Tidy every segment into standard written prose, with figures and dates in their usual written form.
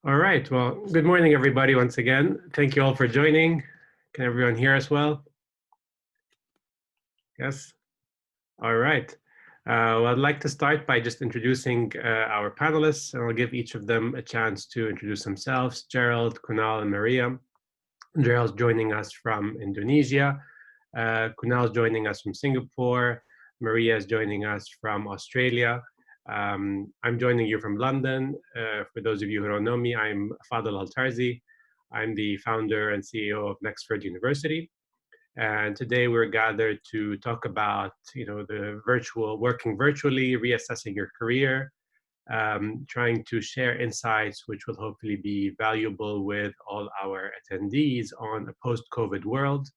All right. Well, good morning, everybody, once again. Thank you all for joining. Can everyone hear us well? Yes? All right. Well, I'd like to start by just introducing our panelists, and I'll give each of them a chance to introduce themselves. Gerald, Kunal, and Maria. Gerald's joining us from Indonesia. Kunal's joining us from Singapore. Maria is joining us from Australia. I'm joining you from London. For those of you who don't know me, I'm Fadl Al-Tarzi. I'm the founder and CEO of Nexford University. And today we're gathered to talk about, the working virtually, reassessing your career, trying to share insights which will hopefully be valuable with all our attendees on a post-COVID world.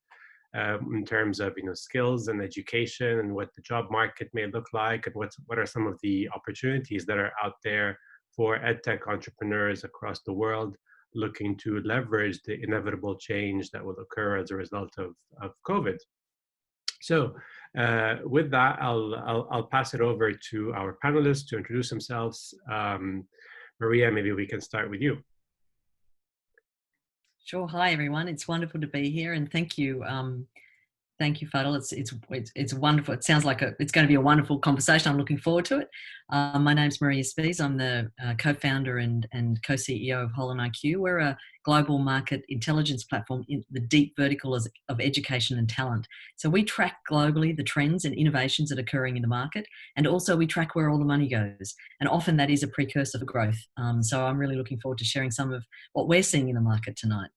In terms of skills and education and what the job market may look like, and what are some of the opportunities that are out there for edtech entrepreneurs across the world looking to leverage the inevitable change that will occur as a result of COVID. So with that, I'll pass it over to our panelists to introduce themselves. Maria, maybe we can start with you. Sure. Hi, everyone. It's wonderful to be here, and thank you. Thank you, Fadl. It's wonderful. It sounds like it's going to be a wonderful conversation. I'm looking forward to it. My name's Maria Spies. I'm the co-founder and co-CEO of HolonIQ. We're a global market intelligence platform in the deep vertical of education and talent. So we track globally the trends and innovations that are occurring in the market, and also we track where all the money goes. And often that is a precursor for growth. So I'm really looking forward to sharing some of what we're seeing in the market tonight.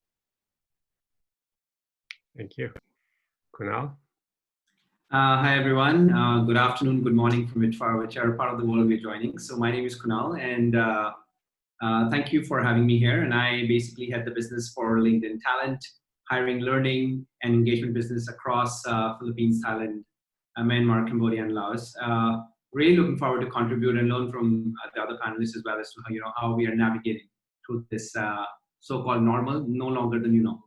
Thank you. Kunal? Hi, everyone. Good afternoon, good morning from whichever part of the world we're joining. So my name is Kunal, and thank you for having me here. And I basically head the business for LinkedIn Talent, hiring, learning, and engagement business across Philippines, Thailand, Myanmar, Cambodia, and Laos. Really looking forward to contribute and learn from the other panelists as well as to how we are navigating through this so-called normal, no longer the new normal.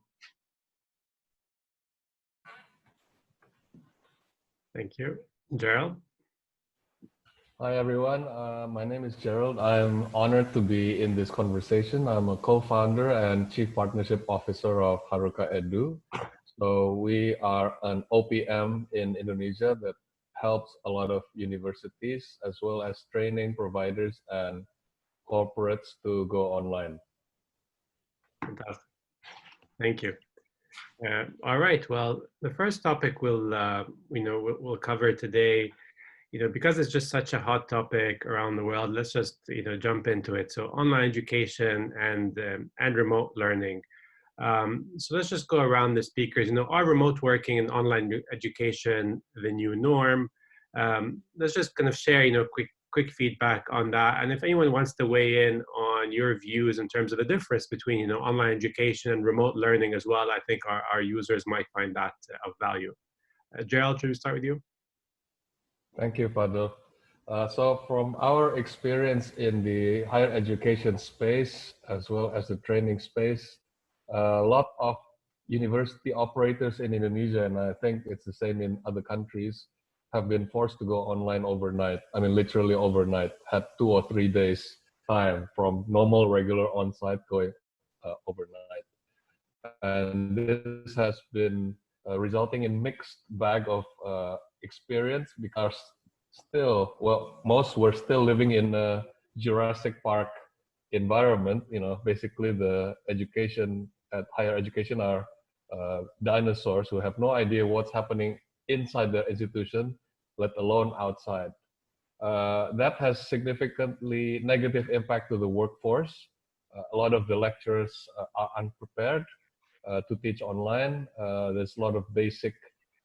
Thank you. Gerald? Hi, everyone. My name is Gerald. I'm honored to be in this conversation. I'm a co-founder and chief partnership officer of Haruka Edu. So we are an OPM in Indonesia that helps a lot of universities as well as training providers and corporates to go online. Fantastic. Thank you. All right. Well, the first topic we'll cover today, because it's just such a hot topic around the world, let's just jump into it. So, online education and remote learning. So let's just go around the speakers. Are remote working and online education the new norm? Let's just kind of share quick feedback on that. And if anyone wants to weigh in on your views in terms of the difference between online education and remote learning as well, I think our users might find that of value. Gerald, should we start with you? Thank you, Fadl. So from our experience in the higher education space as well as the training space, a lot of university operators in Indonesia, and I think it's the same in other countries, have been forced to go online overnight. I mean, literally overnight, had 2 or 3 days time from normal, regular on-site going overnight. And this has been resulting in mixed bag of experience because most were still living in a Jurassic Park environment. Basically the education at higher education are dinosaurs who have no idea what's happening inside the institution, let alone outside. That has significantly negative impact to the workforce. A lot of the lecturers are unprepared to teach online. There's a lot of basic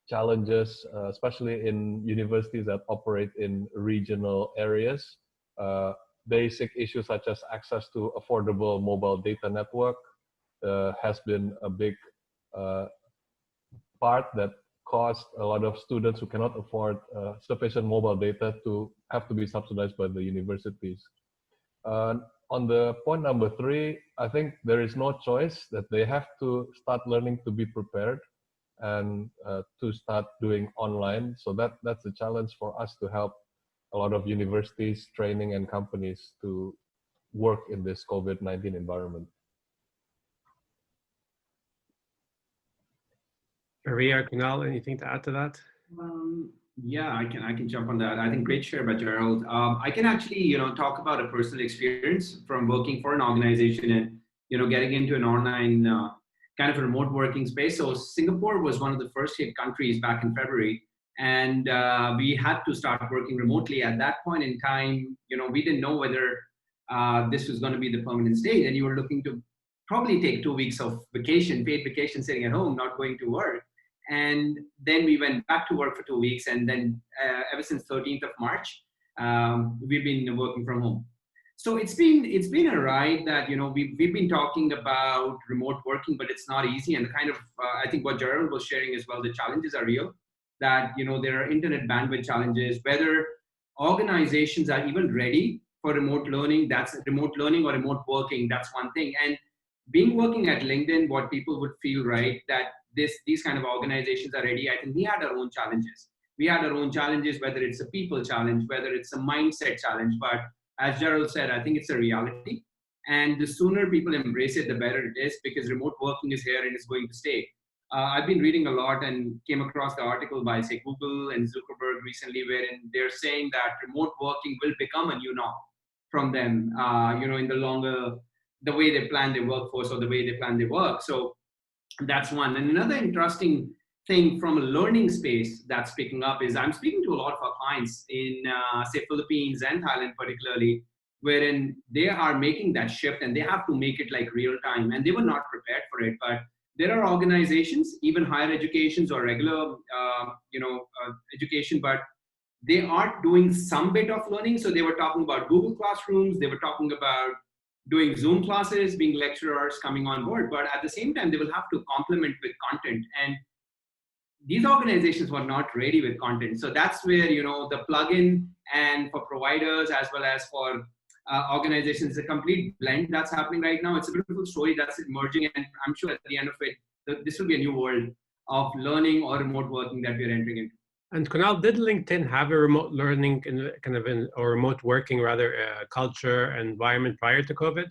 challenges, especially in universities that operate in regional areas. Basic issues such as access to affordable mobile data network has been a big part that caused a lot of students who cannot afford sufficient mobile data to have to be subsidized by the universities. On the point number 3, I think there is no choice that they have to start learning to be prepared and to start doing online. So that's a challenge for us to help a lot of universities, training and companies to work in this COVID-19 environment. Maria, Kunal, anything to add to that? Yeah, I can jump on that. I think great share by Gerald. I can actually talk about a personal experience from working for an organization and getting into an online kind of a remote working space. So Singapore was one of the first hit countries back in February, and we had to start working remotely. At that point in time, we didn't know whether this was going to be the permanent state, and you were looking to probably take 2 weeks of vacation, paid vacation, sitting at home, not going to work. And then we went back to work for 2 weeks. And then ever since 13th of March, we've been working from home. So it's been a ride that, we've been talking about remote working, but it's not easy. And the kind of, I think what Gerald was sharing as well, the challenges are real, that, there are internet bandwidth challenges, whether organizations are even ready for remote learning, that's remote learning or remote working, that's one thing. And being working at LinkedIn, what people would feel, right, that these kind of organizations are ready. I think we had our own challenges. We had our own challenges, whether it's a people challenge, whether it's a mindset challenge. But as Gerald said, I think it's a reality. And the sooner people embrace it, the better it is, because remote working is here and it's going to stay. I've been reading a lot and came across the article by, say, Google and Zuckerberg recently, wherein they're saying that remote working will become a new norm from them, in the way they plan their workforce or the way they plan their work. So that's one. And another interesting thing from a learning space that's picking up is I'm speaking to a lot of our clients in, say, Philippines and Thailand particularly, wherein they are making that shift and they have to make it like real time. And they were not prepared for it. But there are organizations, even higher educations or regular, education, but they are doing some bit of learning. So they were talking about Google Classrooms. They were talking about doing Zoom classes, being lecturers coming on board, but at the same time, they will have to complement with content. And these organizations were not ready with content. So that's where, the plugin and for providers as well as for organizations, a complete blend that's happening right now. It's a beautiful story that's emerging. And I'm sure at the end of it, this will be a new world of learning or remote working that we're entering into. And Kunal, did LinkedIn have a remote learning or remote working rather culture environment prior to COVID?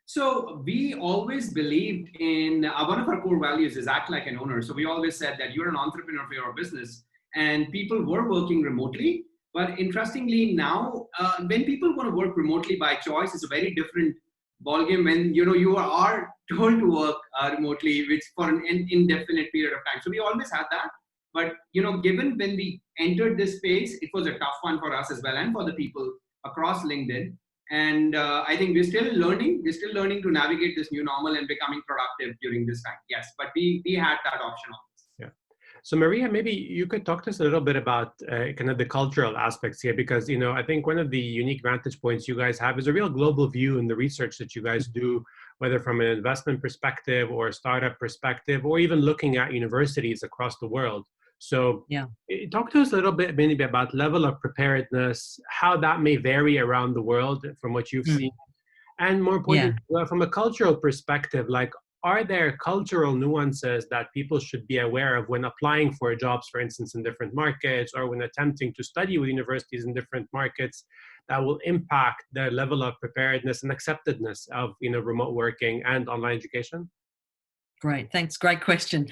So we always believed in one of our core values is act like an owner. So we always said that you're an entrepreneur for your business, and people were working remotely. But interestingly, now when people want to work remotely by choice, it's a very different ballgame. When you are told to work remotely, which for an indefinite period of time. So we always had that. But, given when we entered this space, it was a tough one for us as well and for the people across LinkedIn. And I think we're still learning to navigate this new normal and becoming productive during this time. Yes, but we had that option always. Yeah. So Maria, maybe you could talk to us a little bit about kind of the cultural aspects here, because, I think one of the unique vantage points you guys have is a real global view in the research that you guys do, whether from an investment perspective or a startup perspective, or even looking at universities across the world. So talk to us a little bit maybe about level of preparedness, how that may vary around the world from what you've seen. And more importantly, from a cultural perspective, like, are there cultural nuances that people should be aware of when applying for jobs, for instance, in different markets, or when attempting to study with universities in different markets, that will impact the level of preparedness and acceptedness of remote working and online education? Great, thanks. Great question.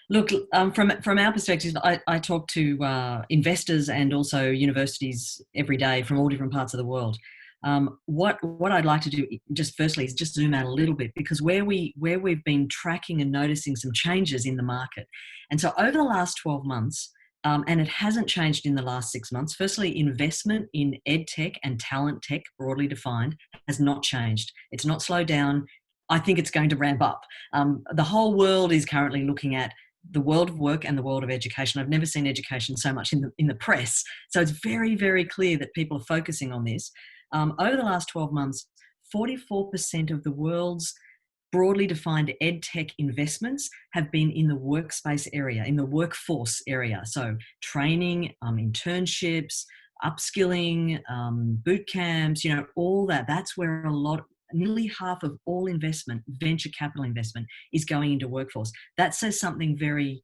Look, from our perspective, I talk to investors and also universities every day from all different parts of the world. What I'd like to do just firstly is just zoom out a little bit, because where we've been tracking and noticing some changes in the market. And so over the last 12 months, and it hasn't changed in the last 6 months, firstly, investment in ed tech and talent tech, broadly defined, has not changed. It's not slowed down. I think it's going to ramp up. The whole world is currently looking at the world of work and the world of education. I've never seen education so much in the press. So it's very, very clear that people are focusing on this. Over the last 12 months, 44% of the world's broadly defined ed tech investments have been in the workspace area, in the workforce area. So training, internships, upskilling, boot camps, all that. That's where nearly half of all investment, venture capital investment, is going into workforce. That says something very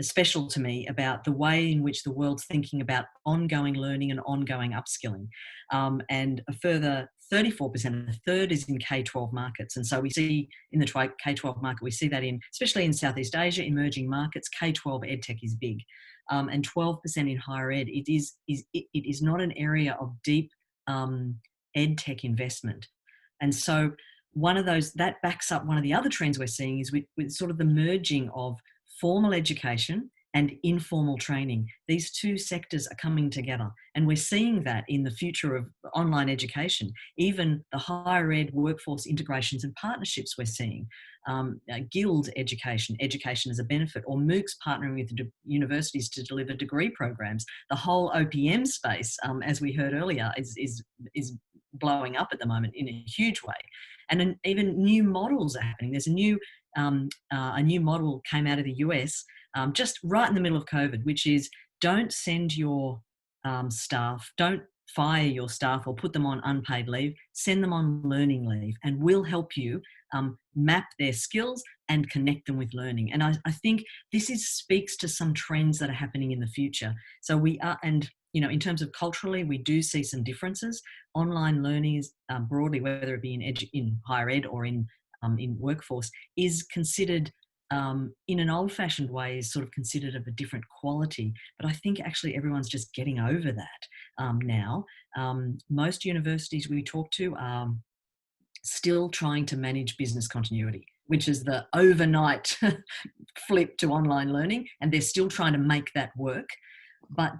special to me about the way in which the world's thinking about ongoing learning and ongoing upskilling. And a further 34%, a third is in K-12 markets. And so we see in the K-12 market, we see that especially in Southeast Asia, emerging markets, K-12 edtech is big. And 12% in higher ed. It is not an area of deep edtech investment. And so that backs up one of the other trends we're seeing is with sort of the merging of formal education and informal training. These two sectors are coming together, and we're seeing that in the future of online education. Even the higher ed workforce integrations and partnerships we're seeing, guild education as a benefit, or MOOCs partnering with universities to deliver degree programs. The whole OPM space, as we heard earlier, is blowing up at the moment in a huge way. And then even new models are happening. There's a new model came out of the US just right in the middle of COVID, which is don't send your staff, don't fire your staff or put them on unpaid leave, send them on learning leave, and we'll help you map their skills and connect them with learning. And I think this speaks to some trends that are happening in the future. So we are, and in terms of culturally, we do see some differences. Online learning is broadly, whether it be in higher ed or in workforce, is considered in an old-fashioned way, is sort of considered of a different quality. But I think actually everyone's just getting over that now. Most universities we talk to are still trying to manage business continuity, which is the overnight flip to online learning, and they're still trying to make that work. But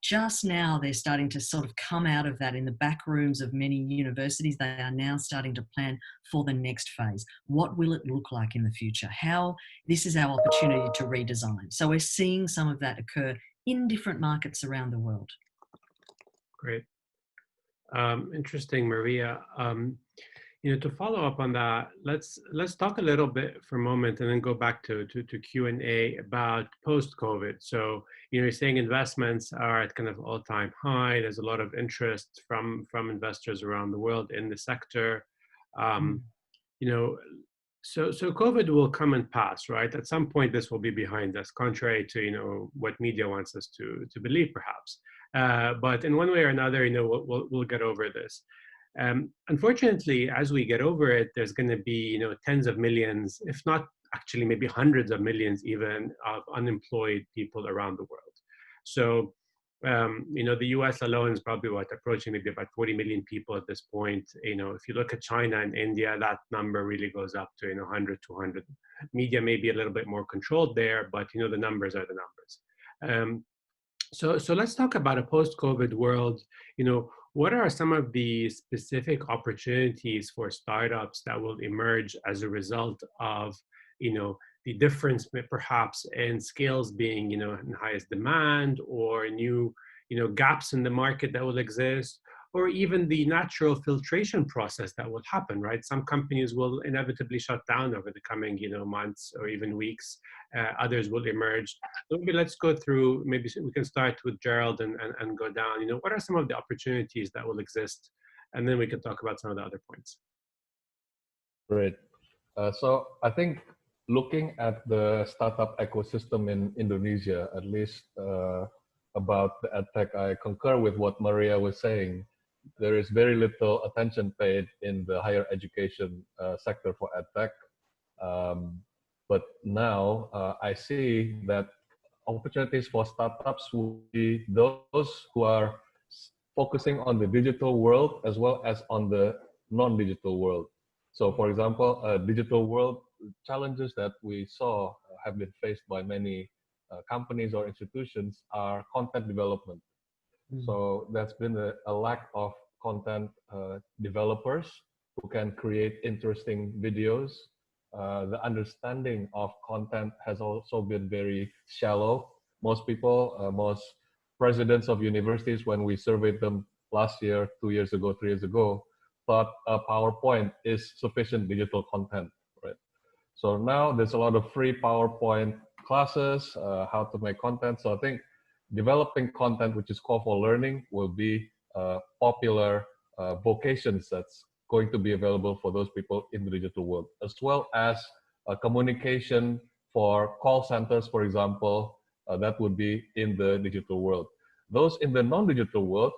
just now they're starting to sort of come out of that in the back rooms of many universities. They are now starting to plan for the next phase. What will it look like in the future? This is our opportunity to redesign. So we're seeing some of that occur in different markets around the world. Great. Interesting, Maria. To follow up on that, let's talk a little bit for a moment and then go back to Q&A about post-COVID. So, you're saying investments are at kind of all-time high. There's a lot of interest from investors around the world in the sector. So COVID will come and pass, right? At some point, this will be behind us, contrary to, what media wants us to believe, perhaps. But in one way or another, we'll get over this. Unfortunately, as we get over it, there's going to be, tens of millions, if not actually maybe hundreds of millions even, of unemployed people around the world. So, the US alone is probably approaching maybe about 40 million people at this point. If you look at China and India, that number really goes up to, 100, 200. Media may be a little bit more controlled there, but, the numbers are the numbers. So let's talk about a post-COVID world. What are some of the specific opportunities for startups that will emerge as a result of, the difference perhaps in skills being, in highest demand, or new, gaps in the market that will exist, or even the natural filtration process that will happen, right? Some companies will inevitably shut down over the coming, months or even weeks. Others will emerge. So maybe let's go through, maybe we can start with Gerald and go down. What are some of the opportunities that will exist? And then we can talk about some of the other points. Great. So I think looking at the startup ecosystem in Indonesia, at least about the edtech, I concur with what Maria was saying. There is very little attention paid in the higher education sector for edtech. But now I see that opportunities for startups will be those who are focusing on the digital world as well as on the non-digital world. So for example, digital world challenges that we saw have been faced by many companies or institutions are content development. So that's been a lack of content developers who can create interesting videos. The understanding of content has also been very shallow. Most people, most presidents of universities, when we surveyed them last year, 2 years ago, 3 years ago, thought a PowerPoint is sufficient digital content, right? So now there's a lot of free PowerPoint classes, how to make content. So I think developing content, which is core for learning, will be popular vocations that's going to be available for those people in the digital world, as well as communication for call centers, for example, that would be in the digital world. Those in the non-digital world,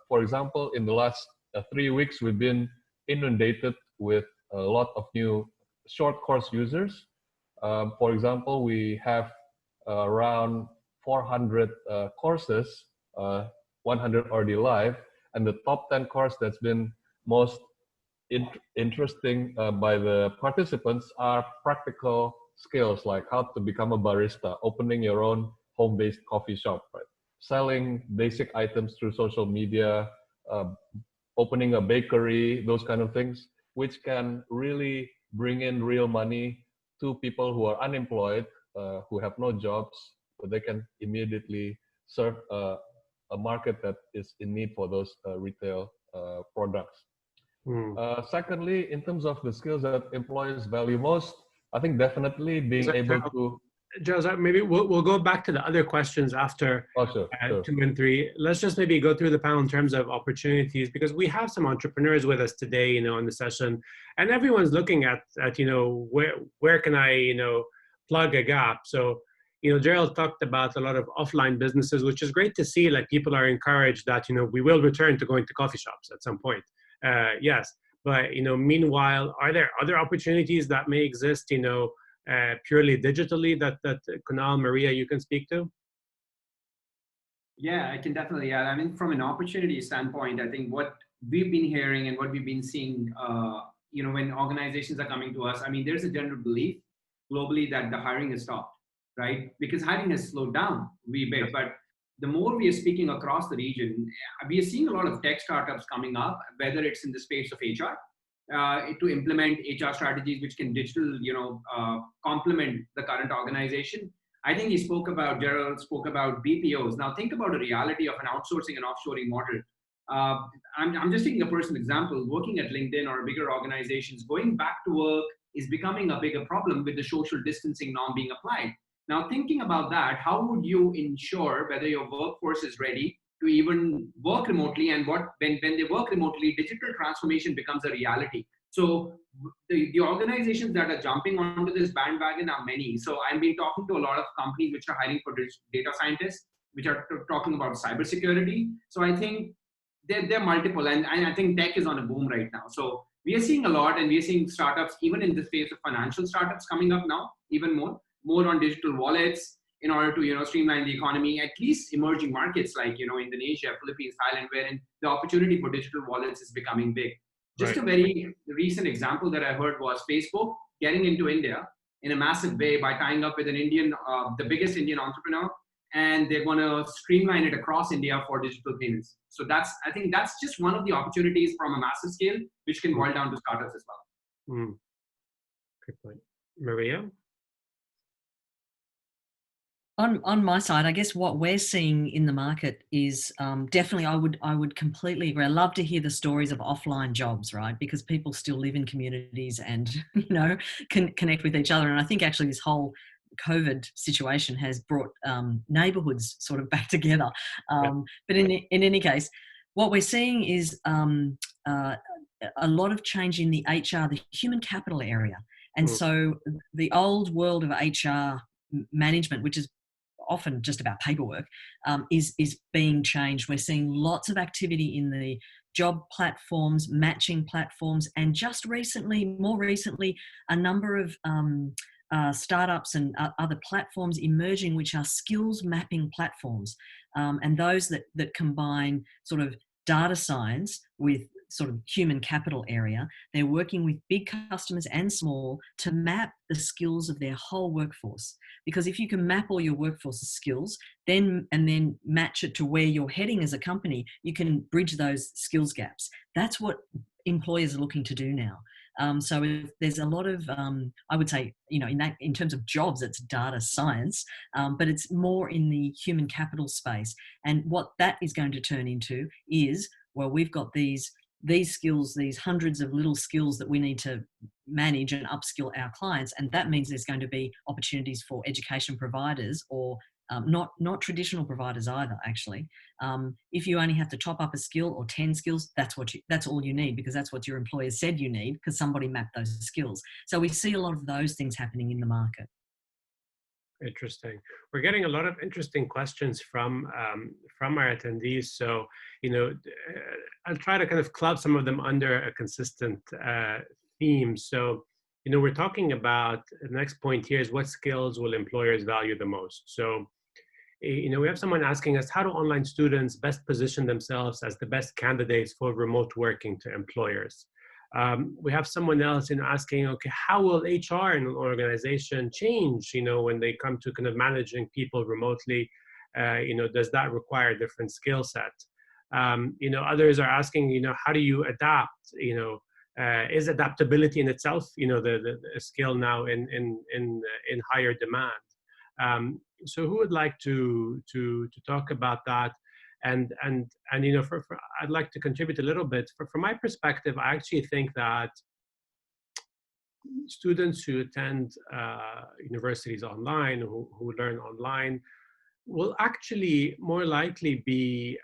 for example, in the last 3 weeks, we've been inundated with a lot of new short course users. For example, we have around 400 courses, 100 already live, and the top 10 course that's been most interesting by the participants are practical skills like how to become a barista, opening your own home-based coffee shop, right? Selling basic items through social media, opening a bakery, those kind of things, which can really bring in real money to people who are unemployed, who have no jobs, but they can immediately serve a market that is in need for those retail products. Secondly, in terms of the skills that employers value most, I think definitely being able to... Gerald, maybe we'll go back to the other questions after Sure. 2 and 3. Let's just maybe go through the panel in terms of opportunities, because we have some entrepreneurs with us today, in the session, and everyone's looking at where can I, plug a gap. So, Gerald talked about a lot of offline businesses, which is great to see. Like, people are encouraged that, we will return to going to coffee shops at some point. Yes, but, meanwhile, are there other opportunities that may exist, purely digitally that Kunal, Maria, you can speak to? Yeah, I can definitely add. I mean, from an opportunity standpoint, I think what we've been hearing and what we've been seeing, when organizations are coming to us, I mean, there's a general belief globally that the hiring has stopped, right? Because hiring has slowed down a wee bit, but the more we are speaking across the region, we are seeing a lot of tech startups coming up, whether it's in the space of HR, to implement HR strategies which can complement the current organization. I think Gerald spoke about BPOs. Now think about the reality of an outsourcing and offshoring model. I'm just taking a personal example. Working at LinkedIn or bigger organizations, going back to work is becoming a bigger problem with the social distancing norm being applied. Now thinking about that, how would you ensure whether your workforce is ready to even work remotely, and when they work remotely, digital transformation becomes a reality. So the organizations that are jumping onto this bandwagon are many. So I've been talking to a lot of companies which are hiring for data scientists, which are talking about cybersecurity. So I think they're multiple, and I think tech is on a boom right now. So we are seeing a lot, and we are seeing startups, even in the space of financial startups coming up now, even more on digital wallets, in order to streamline the economy, at least emerging markets like Indonesia, Philippines, Thailand, wherein the opportunity for digital wallets is becoming big. Just a very recent example that I heard was Facebook getting into India in a massive way by tying up with an Indian, the biggest Indian entrepreneur, and they're going to streamline it across India for digital payments. So I think that's just one of the opportunities from a massive scale, which can boil down to startups as well. Good point. Maria? On my side, I guess what we're seeing in the market is definitely, I would completely agree. I love to hear the stories of offline jobs, right? Because people still live in communities and can connect with each other. And I think actually this whole COVID situation has brought neighbourhoods sort of back together. But in any case, what we're seeing is a lot of change in the HR, the human capital area. And so the old world of HR management, which is often just about paperwork, is being changed. We're seeing lots of activity in the job platforms, matching platforms, and just more recently, a number of startups and other platforms emerging, which are skills mapping platforms, and those that combine sort of data science with sort of human capital area. They're working with big customers and small to map the skills of their whole workforce. Because if you can map all your workforce's skills, and then match it to where you're heading as a company, you can bridge those skills gaps. That's what employers are looking to do now. So there's a lot of, I would say, in terms of jobs, it's data science, but it's more in the human capital space. And what that is going to turn into is, well, we've got these skills, these hundreds of little skills that we need to manage and upskill our clients. And that means there's going to be opportunities for education providers, or not traditional providers either, actually. If you only have to top up a skill or 10 skills, that's all you need, because that's what your employer said you need, because somebody mapped those skills. So we see a lot of those things happening in the market. Interesting. We're getting a lot of interesting questions from our attendees. So, I'll try to kind of club some of them under a consistent theme. So, we're talking about the next point here is what skills will employers value the most? So, we have someone asking us, how do online students best position themselves as the best candidates for remote working to employers? We have someone else asking, okay, how will HR in an organization change, when they come to kind of managing people remotely? Does that require a different skill set? Others are asking, how do you adapt? Is adaptability in itself, the skill now in higher demand? So who would like to talk about that? And I'd like to contribute a little bit. From my perspective, I actually think that students who attend universities online, who learn online, will actually more likely be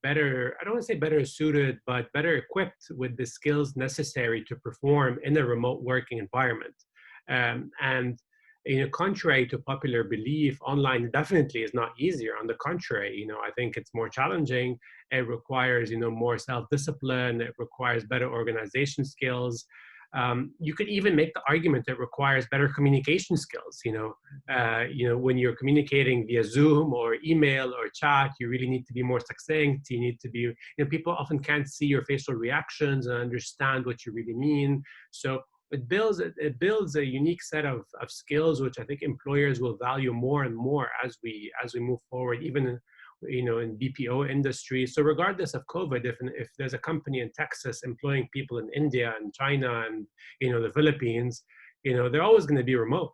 better, I don't want to say better suited, but better equipped with the skills necessary to perform in a remote working environment. And contrary to popular belief, online definitely is not easier. On the contrary, I think it's more challenging. It requires, more self-discipline. It requires better organization skills. You could even make the argument it requires better communication skills. When you're communicating via Zoom or email or chat, you really need to be more succinct. You need to be, people often can't see your facial reactions and understand what you really mean. So it builds a unique set of skills, which I think employers will value more and more as we move forward, even in BPO industry. So regardless of COVID, if there's a company in Texas employing people in India and China and the Philippines, they're always going to be remote.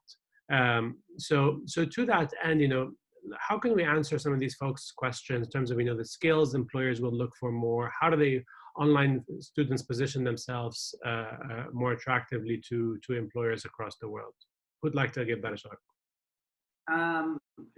So to that end, how can we answer some of these folks' questions in terms of the skills employers will look for more? How do they online students position themselves more attractively to employers across the world? Who'd like to give that a shot?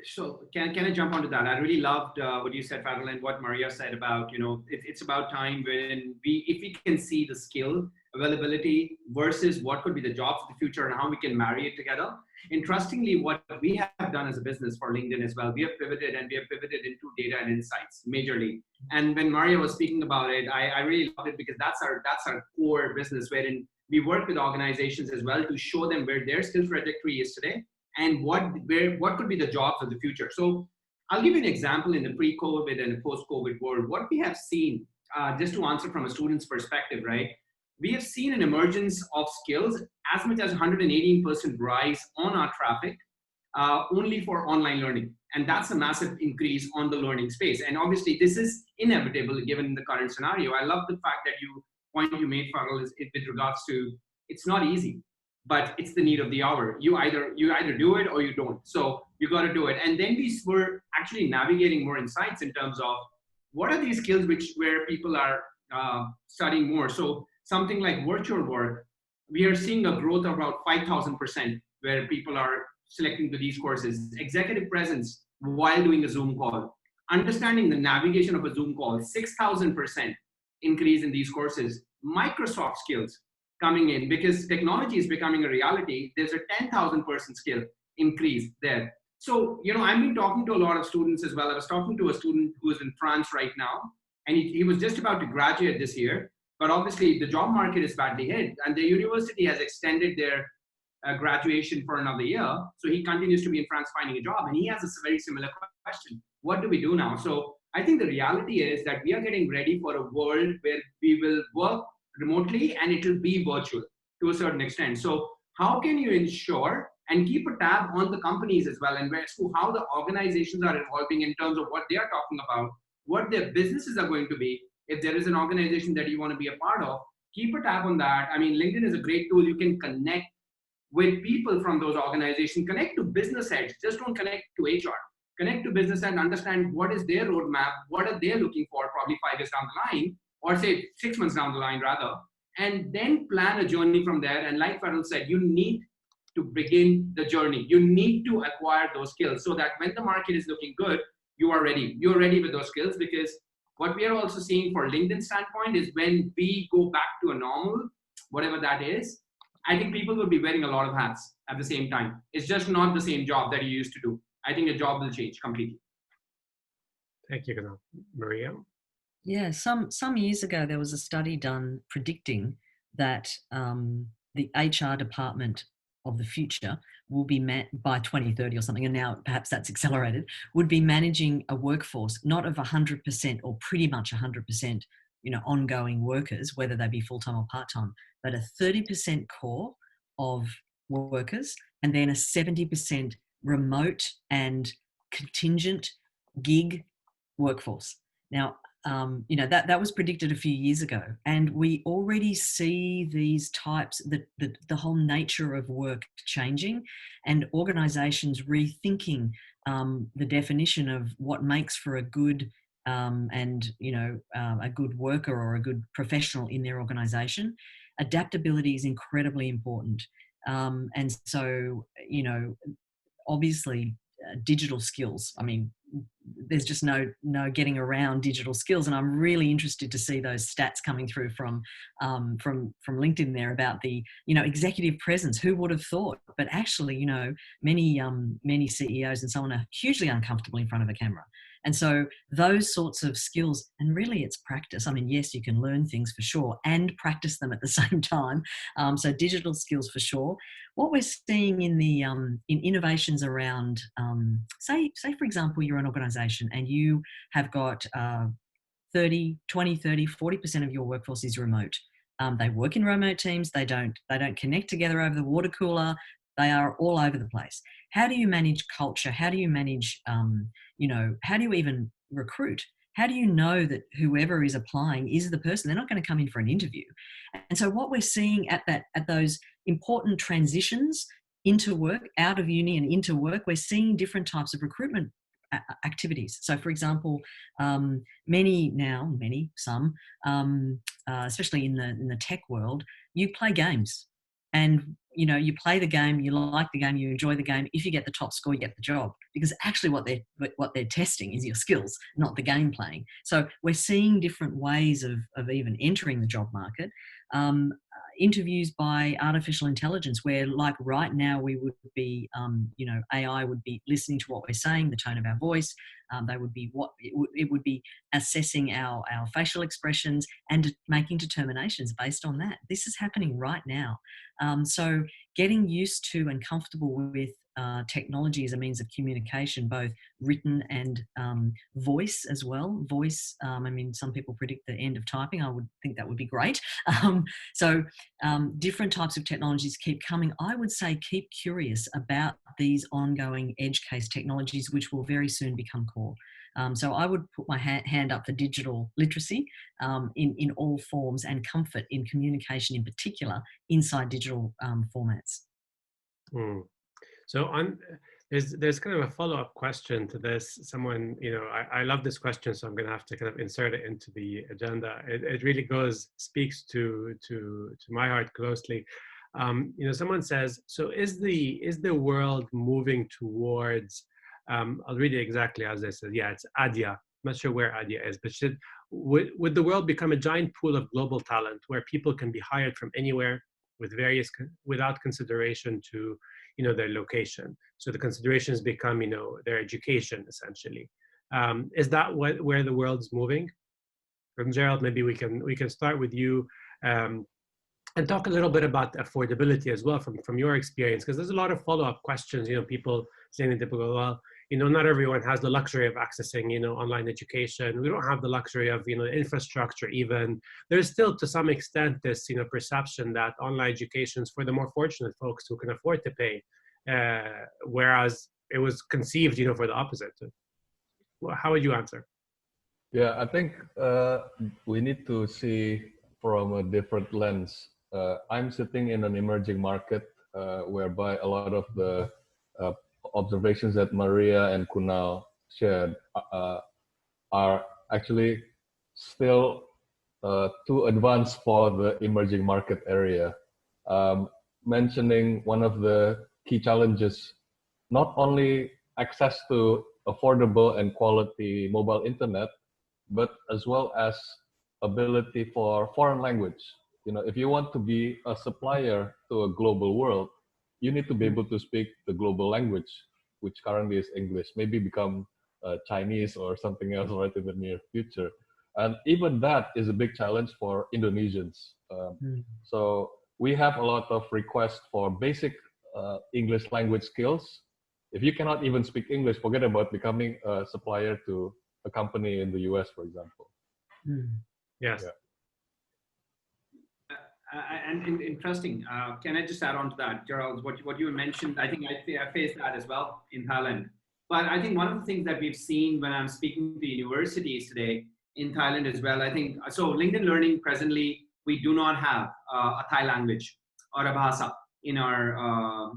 So can I jump onto that? I really loved what you said, Fadl, and what Maria said about, it's about time when if we can see the skill availability versus what could be the jobs of the future and how we can marry it together. Interestingly, what we have done as a business for LinkedIn as well, we have pivoted into data and insights majorly. And when Maria was speaking about it, I really loved it because that's our core business, wherein we work with organizations as well to show them where their skill trajectory is today and what could be the jobs of the future. So I'll give you an example in the pre-COVID and post-COVID world. What we have seen, just to answer from a student's perspective, right? We have seen an emergence of skills as much as 118% rise on our traffic only for online learning. And that's a massive increase on the learning space. And obviously this is inevitable given the current scenario. I love the fact that point you made, Fadl, is with regards to it's not easy, but it's the need of the hour. You either do it or you don't. So you got to do it. And then we were actually navigating more insights in terms of what are these skills where people are studying more. So something like virtual work, we are seeing a growth of about 5,000% where people are selecting to these courses. Executive presence while doing a Zoom call. Understanding the navigation of a Zoom call, 6,000% increase in these courses. Microsoft skills coming in because technology is becoming a reality. There's a 10,000% skill increase there. So, I've been talking to a lot of students as well. I was talking to a student who is in France right now, and he was just about to graduate this year. But obviously, the job market is badly hit, and the university has extended their graduation for another year. So he continues to be in France finding a job, and he has a very similar question. What do we do now? So I think the reality is that we are getting ready for a world where we will work remotely and it will be virtual to a certain extent. So how can you ensure and keep a tab on the companies as well, and how the organizations are evolving in terms of what they are talking about, what their businesses are going to be. If there is an organization that you want to be a part of, keep a tab on that. I mean, LinkedIn is a great tool. You can connect with people from those organizations, connect to business heads, just don't connect to HR. Connect to business and understand what is their roadmap, what are they looking for probably 5 years down the line, or say 6 months down the line rather, and then plan a journey from there. And like Fadl said, you need to begin the journey. You need to acquire those skills so that when the market is looking good, you are ready. You're ready with those skills, because what we are also seeing for LinkedIn standpoint is when we go back to a normal, whatever that is, I think people will be wearing a lot of hats at the same time. It's just not the same job that you used to do. I think your job will change completely. Thank you, Kunal. Maria? Yeah, some years ago, there was a study done predicting that the HR department of the future will be by 2030 or something, and now perhaps that's accelerated, would be managing a workforce not of 100% or pretty much 100%, ongoing workers, whether they be full-time or part-time, but a 30% core of workers, and then a 70% remote and contingent gig workforce. Now, that was predicted a few years ago, and we already see these types, the whole nature of work changing, and organisations rethinking the definition of what makes for a good a good worker or a good professional in their organisation. Adaptability is incredibly important, and so obviously digital skills. I mean, there's just no getting around digital skills, and I'm really interested to see those stats coming through from LinkedIn there about the executive presence. Who would have thought? But actually, many CEOs and so on are hugely uncomfortable in front of a camera. And so those sorts of skills, and really it's practice. I mean, yes, you can learn things for sure and practice them at the same time. So digital skills for sure. What we're seeing in the in innovations around, say for example, you're an organisation and you have got 30, 20, 30, 40% of your workforce is remote. They work in remote teams. They don't connect together over the water cooler. They are all over the place. How do you manage culture? How do you manage, how do you even recruit? How do you know that whoever is applying is the person? They're not going to come in for an interview. And so what we're seeing at those important transitions into work, out of uni and into work, we're seeing different types of recruitment activities. So for example, some, especially in the tech world, you play games. And you play the game, you like the game, you enjoy the game. If you get the top score, you get the job, because actually what they're testing is your skills, not the game playing. So we're seeing different ways of even entering the job market. Interviews by artificial intelligence, where like right now we would be, AI would be listening to what we're saying, the tone of our voice. They would be it would be assessing our facial expressions and making determinations based on that. This is happening right now. So getting used to and comfortable with technology as a means of communication, both written and voice as well. Voice, some people predict the end of typing. I would think that would be great. So different types of technologies keep coming. I would say keep curious about these ongoing edge case technologies, which will very soon become core. So I would put my hand up for digital literacy in all forms, and comfort in communication in particular inside digital formats. So there's kind of a follow-up question to this. Someone, I love this question, so I'm going to have to kind of insert it into the agenda. It really speaks to my heart closely. Someone says, so is the world moving towards, I'll read it exactly as they said. Yeah, it's Adia. I'm not sure where Adia is, but would the world become a giant pool of global talent where people can be hired from anywhere without consideration to their location? So the considerations become their education essentially. Is that where the world's moving? From Gerald, maybe we can start with you and talk a little bit about affordability as well from your experience, because there's a lot of follow-up questions. People saying typical, well, not everyone has the luxury of accessing, online education. We don't have the luxury of, infrastructure even. There's still, to some extent, this, perception that online education is for the more fortunate folks who can afford to pay, whereas it was conceived, for the opposite. How would you answer? Yeah, I think we need to see from a different lens. I'm sitting in an emerging market whereby a lot of the observations that Maria and Kunal shared are actually still too advanced for the emerging market area. Mentioning one of the key challenges, not only access to affordable and quality mobile internet, but as well as ability for foreign language. if you want to be a supplier to a global world, you need to be able to speak the global language, which currently is English, maybe become Chinese or something else right in the near future. And even that is a big challenge for Indonesians. So we have a lot of requests for basic English language skills. If you cannot even speak English, forget about becoming a supplier to a company in the US, for example. Yes. Yeah. And interesting. Can I just add on to that, Gerald? What you mentioned, I think I faced that as well in Thailand. But I think one of the things that we've seen when I'm speaking to universities today in Thailand as well, I think, so LinkedIn Learning presently, we do not have a Thai language or a Bahasa in our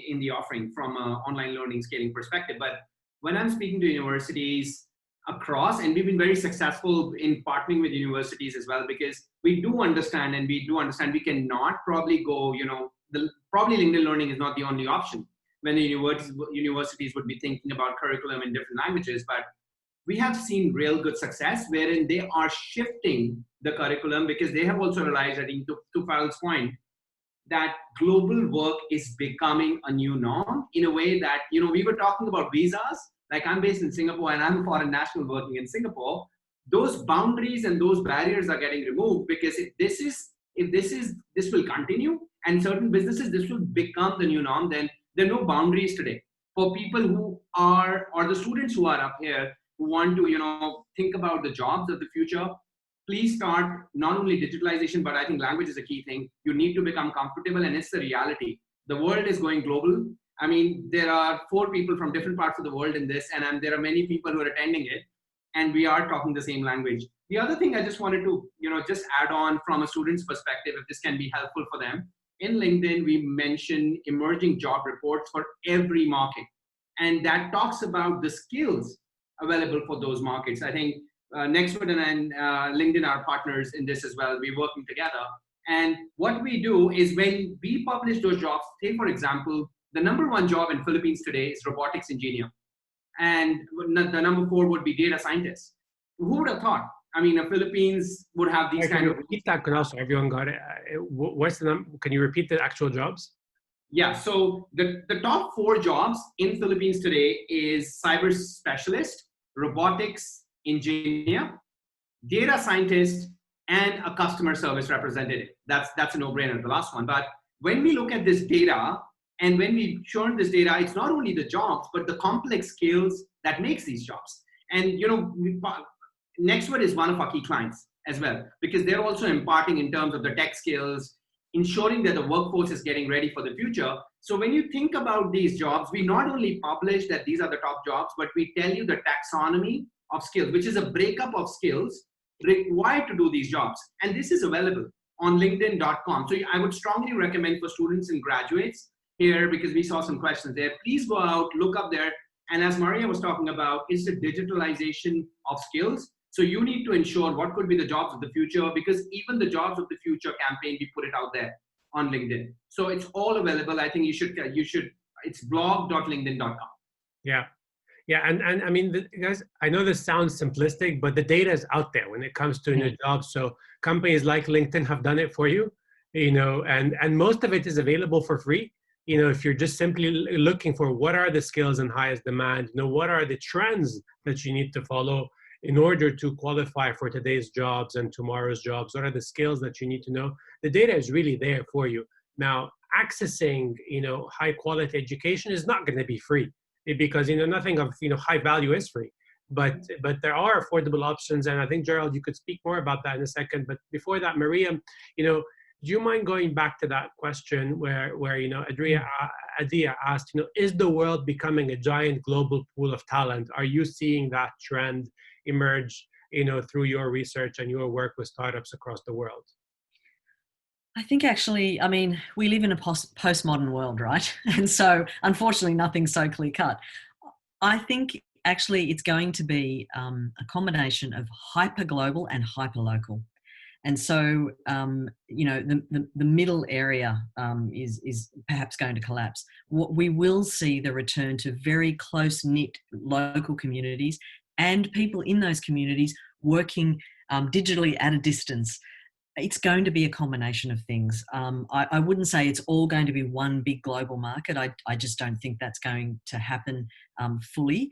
in the offering from an online learning scaling perspective. But when I'm speaking to universities across, and we've been very successful in partnering with universities as well, because we do understand we cannot probably go, probably LinkedIn Learning is not the only option when the universities would be thinking about curriculum in different languages, but we have seen real good success wherein they are shifting the curriculum because they have also realized, I think, to Fadl's point, that global work is becoming a new norm in a way that, we were talking about visas, like I'm based in Singapore and I'm a foreign national working in Singapore. Those boundaries and those barriers are getting removed because if this will continue and certain businesses, this will become the new norm, then there are no boundaries today for people who are, or the students who are up here who want to, think about the jobs of the future. Please start not only digitalization, but I think language is a key thing. You need to become comfortable, and it's the reality. The world is going global. I mean, there are 4 people from different parts of the world in this, and there are many people who are attending it, and we are talking the same language. The other thing I just wanted to, just add on from a student's perspective, if this can be helpful for them. In LinkedIn, we mention emerging job reports for every market, and that talks about the skills available for those markets. I think Nexford and LinkedIn are partners in this as well. We're working together. And what we do is when we publish those jobs, say, for example, the number 1 job in Philippines today is robotics engineer. And the number 4 would be data scientist. Who would have thought? I mean, the Philippines would have these kind of... Repeat that, Kunal, so everyone got it. What's the number? Can you repeat the actual jobs? Yeah, so the top 4 jobs in Philippines today is cyber specialist, robotics engineer, data scientist, and a customer service representative. That's a no-brainer, the last one. But when we look at this data, and when we shown this data, it's not only the jobs, but the complex skills that makes these jobs. And Nexford is one of our key clients as well, because they're also imparting in terms of the tech skills, ensuring that the workforce is getting ready for the future. So when you think about these jobs, we not only publish that these are the top jobs, but we tell you the taxonomy of skills, which is a breakup of skills required to do these jobs. And this is available on linkedin.com. So I would strongly recommend for students and graduates here, because we saw some questions there, please go out, look up there. And as Maria was talking about, it's the digitalization of skills. So you need to ensure what could be the jobs of the future, because even the jobs of the future campaign, we put it out there on LinkedIn. So it's all available. I think you should, it's blog.linkedin.com. Yeah. Yeah, and I mean, guys, I know this sounds simplistic, but the data is out there when it comes to new jobs. So companies like LinkedIn have done it for you, and most of it is available for free. If you're just simply looking for what are the skills in highest demand, what are the trends that you need to follow in order to qualify for today's jobs and tomorrow's jobs, what are the skills that you need to know? The data is really there for you. Now, accessing, high quality education is not going to be free, because nothing of high value is free, but there are affordable options, and I think, Gerald, you could speak more about that in a second. But before that, Maria, do you mind going back to that question where Adia asked, is the world becoming a giant global pool of talent? Are you seeing that trend emerge through your research and your work with startups across the world? I think actually, I mean, we live in a postmodern world, right? And so unfortunately, nothing's so clear cut. I think actually it's going to be a combination of hyper global and hyper local. And so, the middle area is perhaps going to collapse. What we will see the return to very close-knit local communities and people in those communities working digitally at a distance. it's going to be a combination of things. I wouldn't say it's all going to be one big global market. I just don't think that's going to happen fully.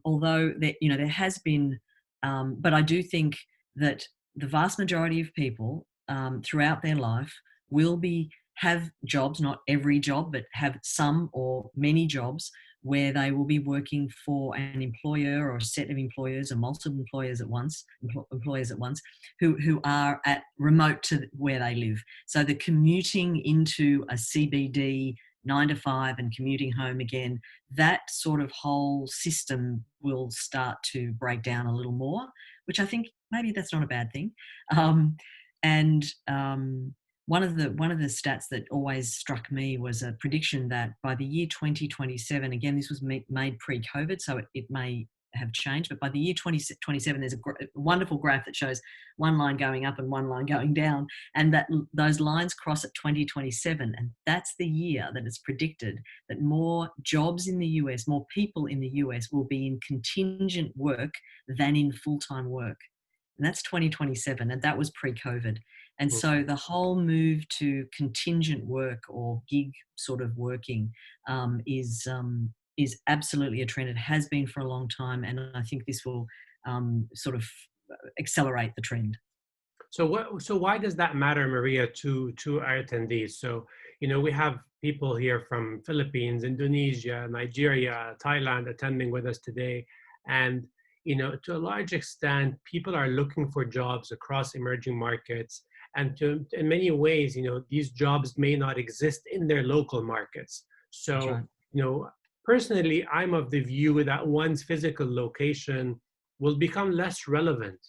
Although there has been, but I do think that the vast majority of people throughout their life will have jobs, not every job, but have some or many jobs where they will be working for an employer or a set of employers or multiple employers at once, who are at remote to where they live. So the commuting into a CBD 9 to 5 and commuting home again, that sort of whole system will start to break down a little more, which I think maybe that's not a bad thing. One of the stats that always struck me was a prediction that by the year 2027, again, this was made pre-COVID, so it may have changed, but by the year 2027, there's a wonderful graph that shows one line going up and one line going down, and that those lines cross at 2027, and that's the year that it's predicted that more jobs in the US, more people in the US will be in contingent work than in full-time work. And that's 2027, and that was pre-COVID. And so the whole move to contingent work or gig sort of working is absolutely a trend. It has been for a long time, and I think this will sort of accelerate the trend. So why does that matter, Maria, to our attendees? So, we have people here from Philippines, Indonesia, Nigeria, Thailand attending with us today. And, to a large extent, people are looking for jobs across emerging markets. And in many ways, these jobs may not exist in their local markets. So, right. Personally, I'm of the view that one's physical location will become less relevant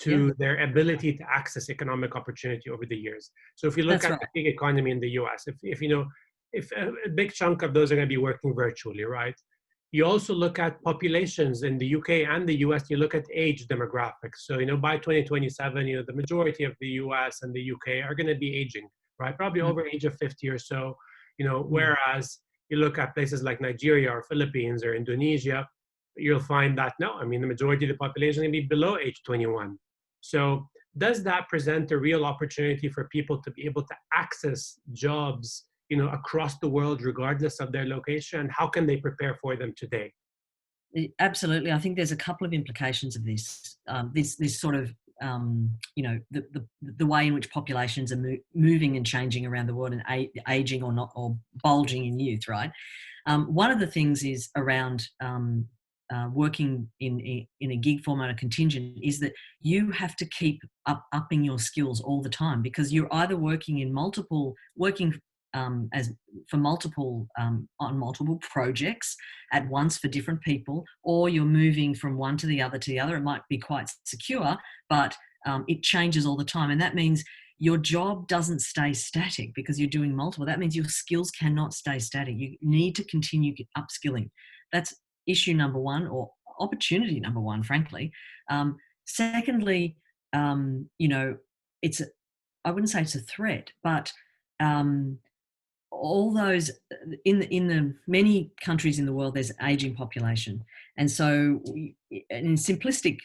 to their ability to access economic opportunity over the years. So if you look at the gig economy in the US, if a big chunk of those are going to be working virtually, right? You also look at populations in the UK and the US, you look at age demographics. So, by 2027, the majority of the US and the UK are going to be aging, right? Probably over age of 50 or so, whereas you look at places like Nigeria or Philippines or Indonesia, you'll find that the majority of the population is going to be below age 21. So does that present a real opportunity for people to be able to access jobs across the world, regardless of their location? How can they prepare for them today? Absolutely. I think there's a couple of implications of this. This sort of, the way in which populations are moving and changing around the world and aging or not, or bulging in youth, right? One of the things is around working in a gig format, a contingent, is that you have to keep upping your skills all the time, because you're either working on multiple projects at once for different people, or you're moving from one to the other. It might be quite secure, but it changes all the time. And that means your job doesn't stay static because you're doing multiple. That means your skills cannot stay static. You need to continue upskilling. That's issue number one, or opportunity number one, frankly. Secondly, I wouldn't say it's a threat, but all those in the many countries in the world, there's aging population, and so in simplistic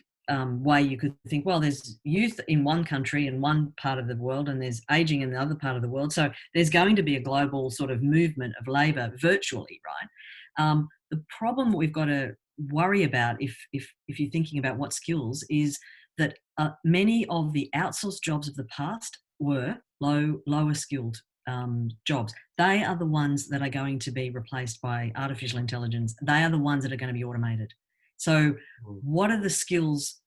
way, you could think, well, there's youth in one country in one part of the world, and there's aging in the other part of the world. So there's going to be a global sort of movement of labour virtually, right? The problem we've got to worry about, if you're thinking about what skills, is that many of the outsourced jobs of the past were lower skilled jobs. They are the ones that are going to be replaced by artificial intelligence. They are the ones that are going to be automated. So what are the skills,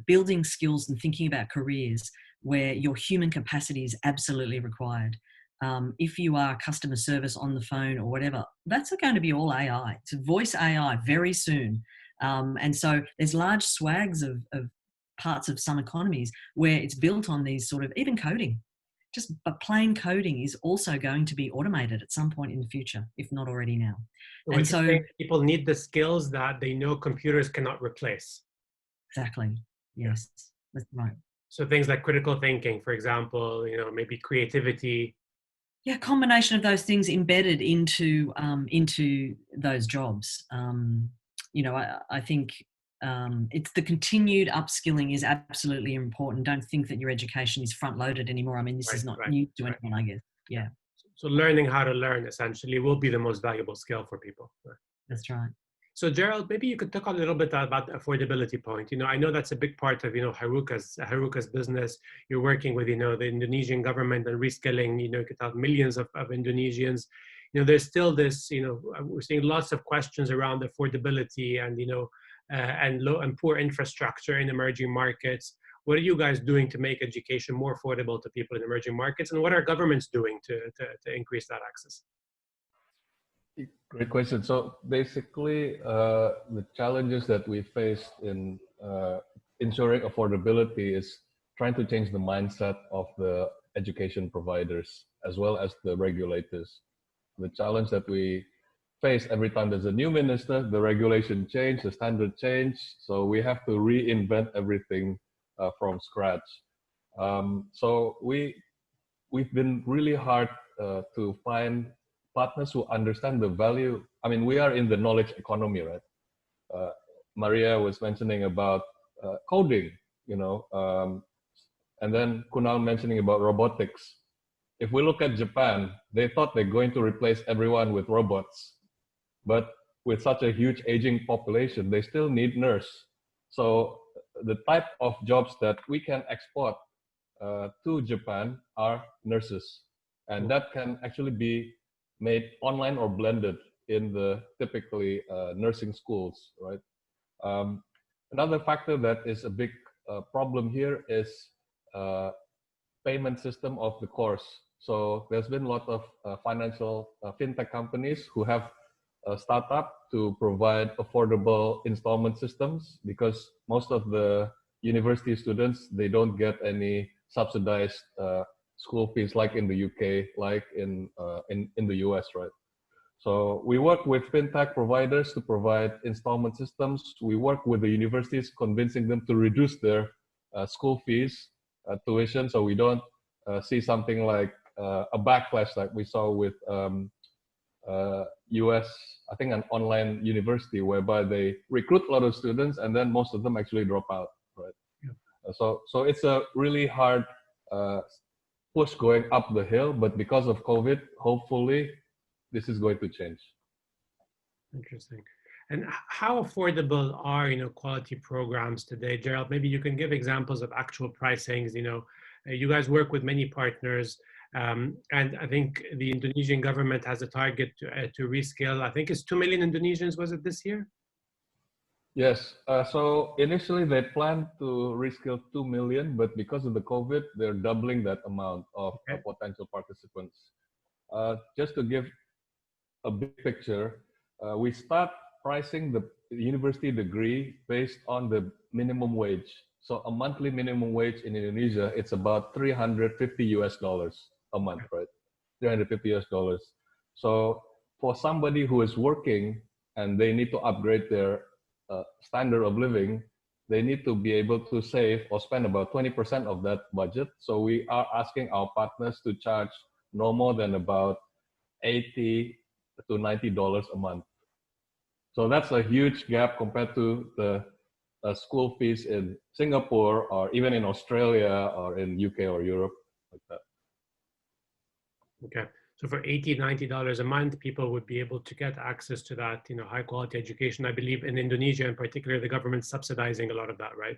building skills and thinking about careers where your human capacity is absolutely required? If you are customer service on the phone or whatever, that's going to be all AI. It's voice AI very soon. And so there's large swags of parts of some economies where it's built on these sort of, even coding. But plain coding is also going to be automated at some point in the future, if not already now. And so people need the skills that they know computers cannot replace. Exactly. Yes, that's right. So things like critical thinking, for example, maybe creativity. Yeah, combination of those things embedded into those jobs. I think it's the continued upskilling is absolutely important. Don't think that your education is front loaded anymore. I mean, this is not new to anyone, I guess. Yeah. So learning how to learn essentially will be the most valuable skill for people. That's right. So Gerald, maybe you could talk a little bit about the affordability point. I know that's a big part of, Haruka's business. You're working with, the Indonesian government and reskilling, you could have millions of Indonesians. There's still this, we're seeing lots of questions around affordability and, and low and poor infrastructure in emerging markets. What are you guys doing to make education more affordable to people in emerging markets? And what are governments doing to increase that access? Great question. So basically, the challenges that we faced in ensuring affordability is trying to change the mindset of the education providers as well as the regulators. The challenge that we face every time there's a new minister, the regulation change, the standard change. So we have to reinvent everything from scratch. So we've been really hard to find partners who understand the value. I mean, we are in the knowledge economy, right? Maria was mentioning about coding, and then Kunal mentioning about robotics. If we look at Japan, they thought they're going to replace everyone with robots, but with such a huge aging population, they still need nurse. So the type of jobs that we can export to Japan are nurses, and that can actually be made online or blended in the typically nursing schools, right? Another factor that is a big problem here is payment system of the course. So there's been a lot of financial fintech companies who have start up to provide affordable installment systems, because most of the university students, they don't get any subsidized school fees like in the UK, like in the US, right? So we work with fintech providers to provide installment systems. We work with the universities, convincing them to reduce their school fees, tuition, so we don't see something like a backlash like we saw with US, I think an online university, whereby they recruit a lot of students and then most of them actually drop out, right? Yeah. So it's a really hard push going up the hill, but because of COVID, hopefully this is going to change. Interesting. And how affordable are, quality programs today? Gerald, maybe you can give examples of actual pricings. You guys work with many partners, and I think the Indonesian government has a target to reskill. I think it's 2 million Indonesians, was it this year? Yes. So initially they planned to reskill 2 million, but because of the COVID, they're doubling that amount of potential participants. Just to give a big picture, we start pricing the university degree based on the minimum wage. So a monthly minimum wage in Indonesia, it's about $350 a month, right? $350. So for somebody who is working and they need to upgrade their standard of living, they need to be able to save or spend about 20% of that budget. So we are asking our partners to charge no more than about $80 to $90 a month. So that's a huge gap compared to the school fees in Singapore or even in Australia or in UK or Europe, like that. Okay. So for $80, $90 a month, people would be able to get access to that, high quality education. I believe in Indonesia in particular, the government's subsidizing a lot of that, right?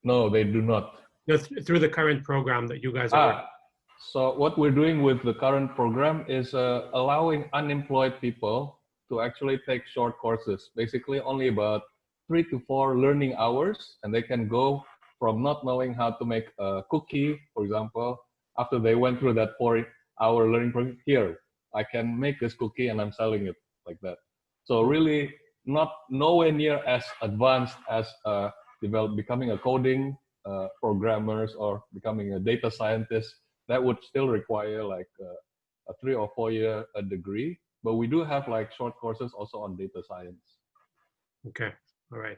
No, they do not. No, through the current program that you guys are working. So what we're doing with the current program is allowing unemployed people to actually take short courses, basically only about 3 to 4 learning hours, and they can go from not knowing how to make a cookie, for example, after they went through that 4-hour learning program. Here, I can make this cookie and I'm selling it, like that. So really nowhere near as advanced as becoming a coding programmers or becoming a data scientist. That would still require like a 3 or 4 year degree, but we do have like short courses also on data science. Okay, all right.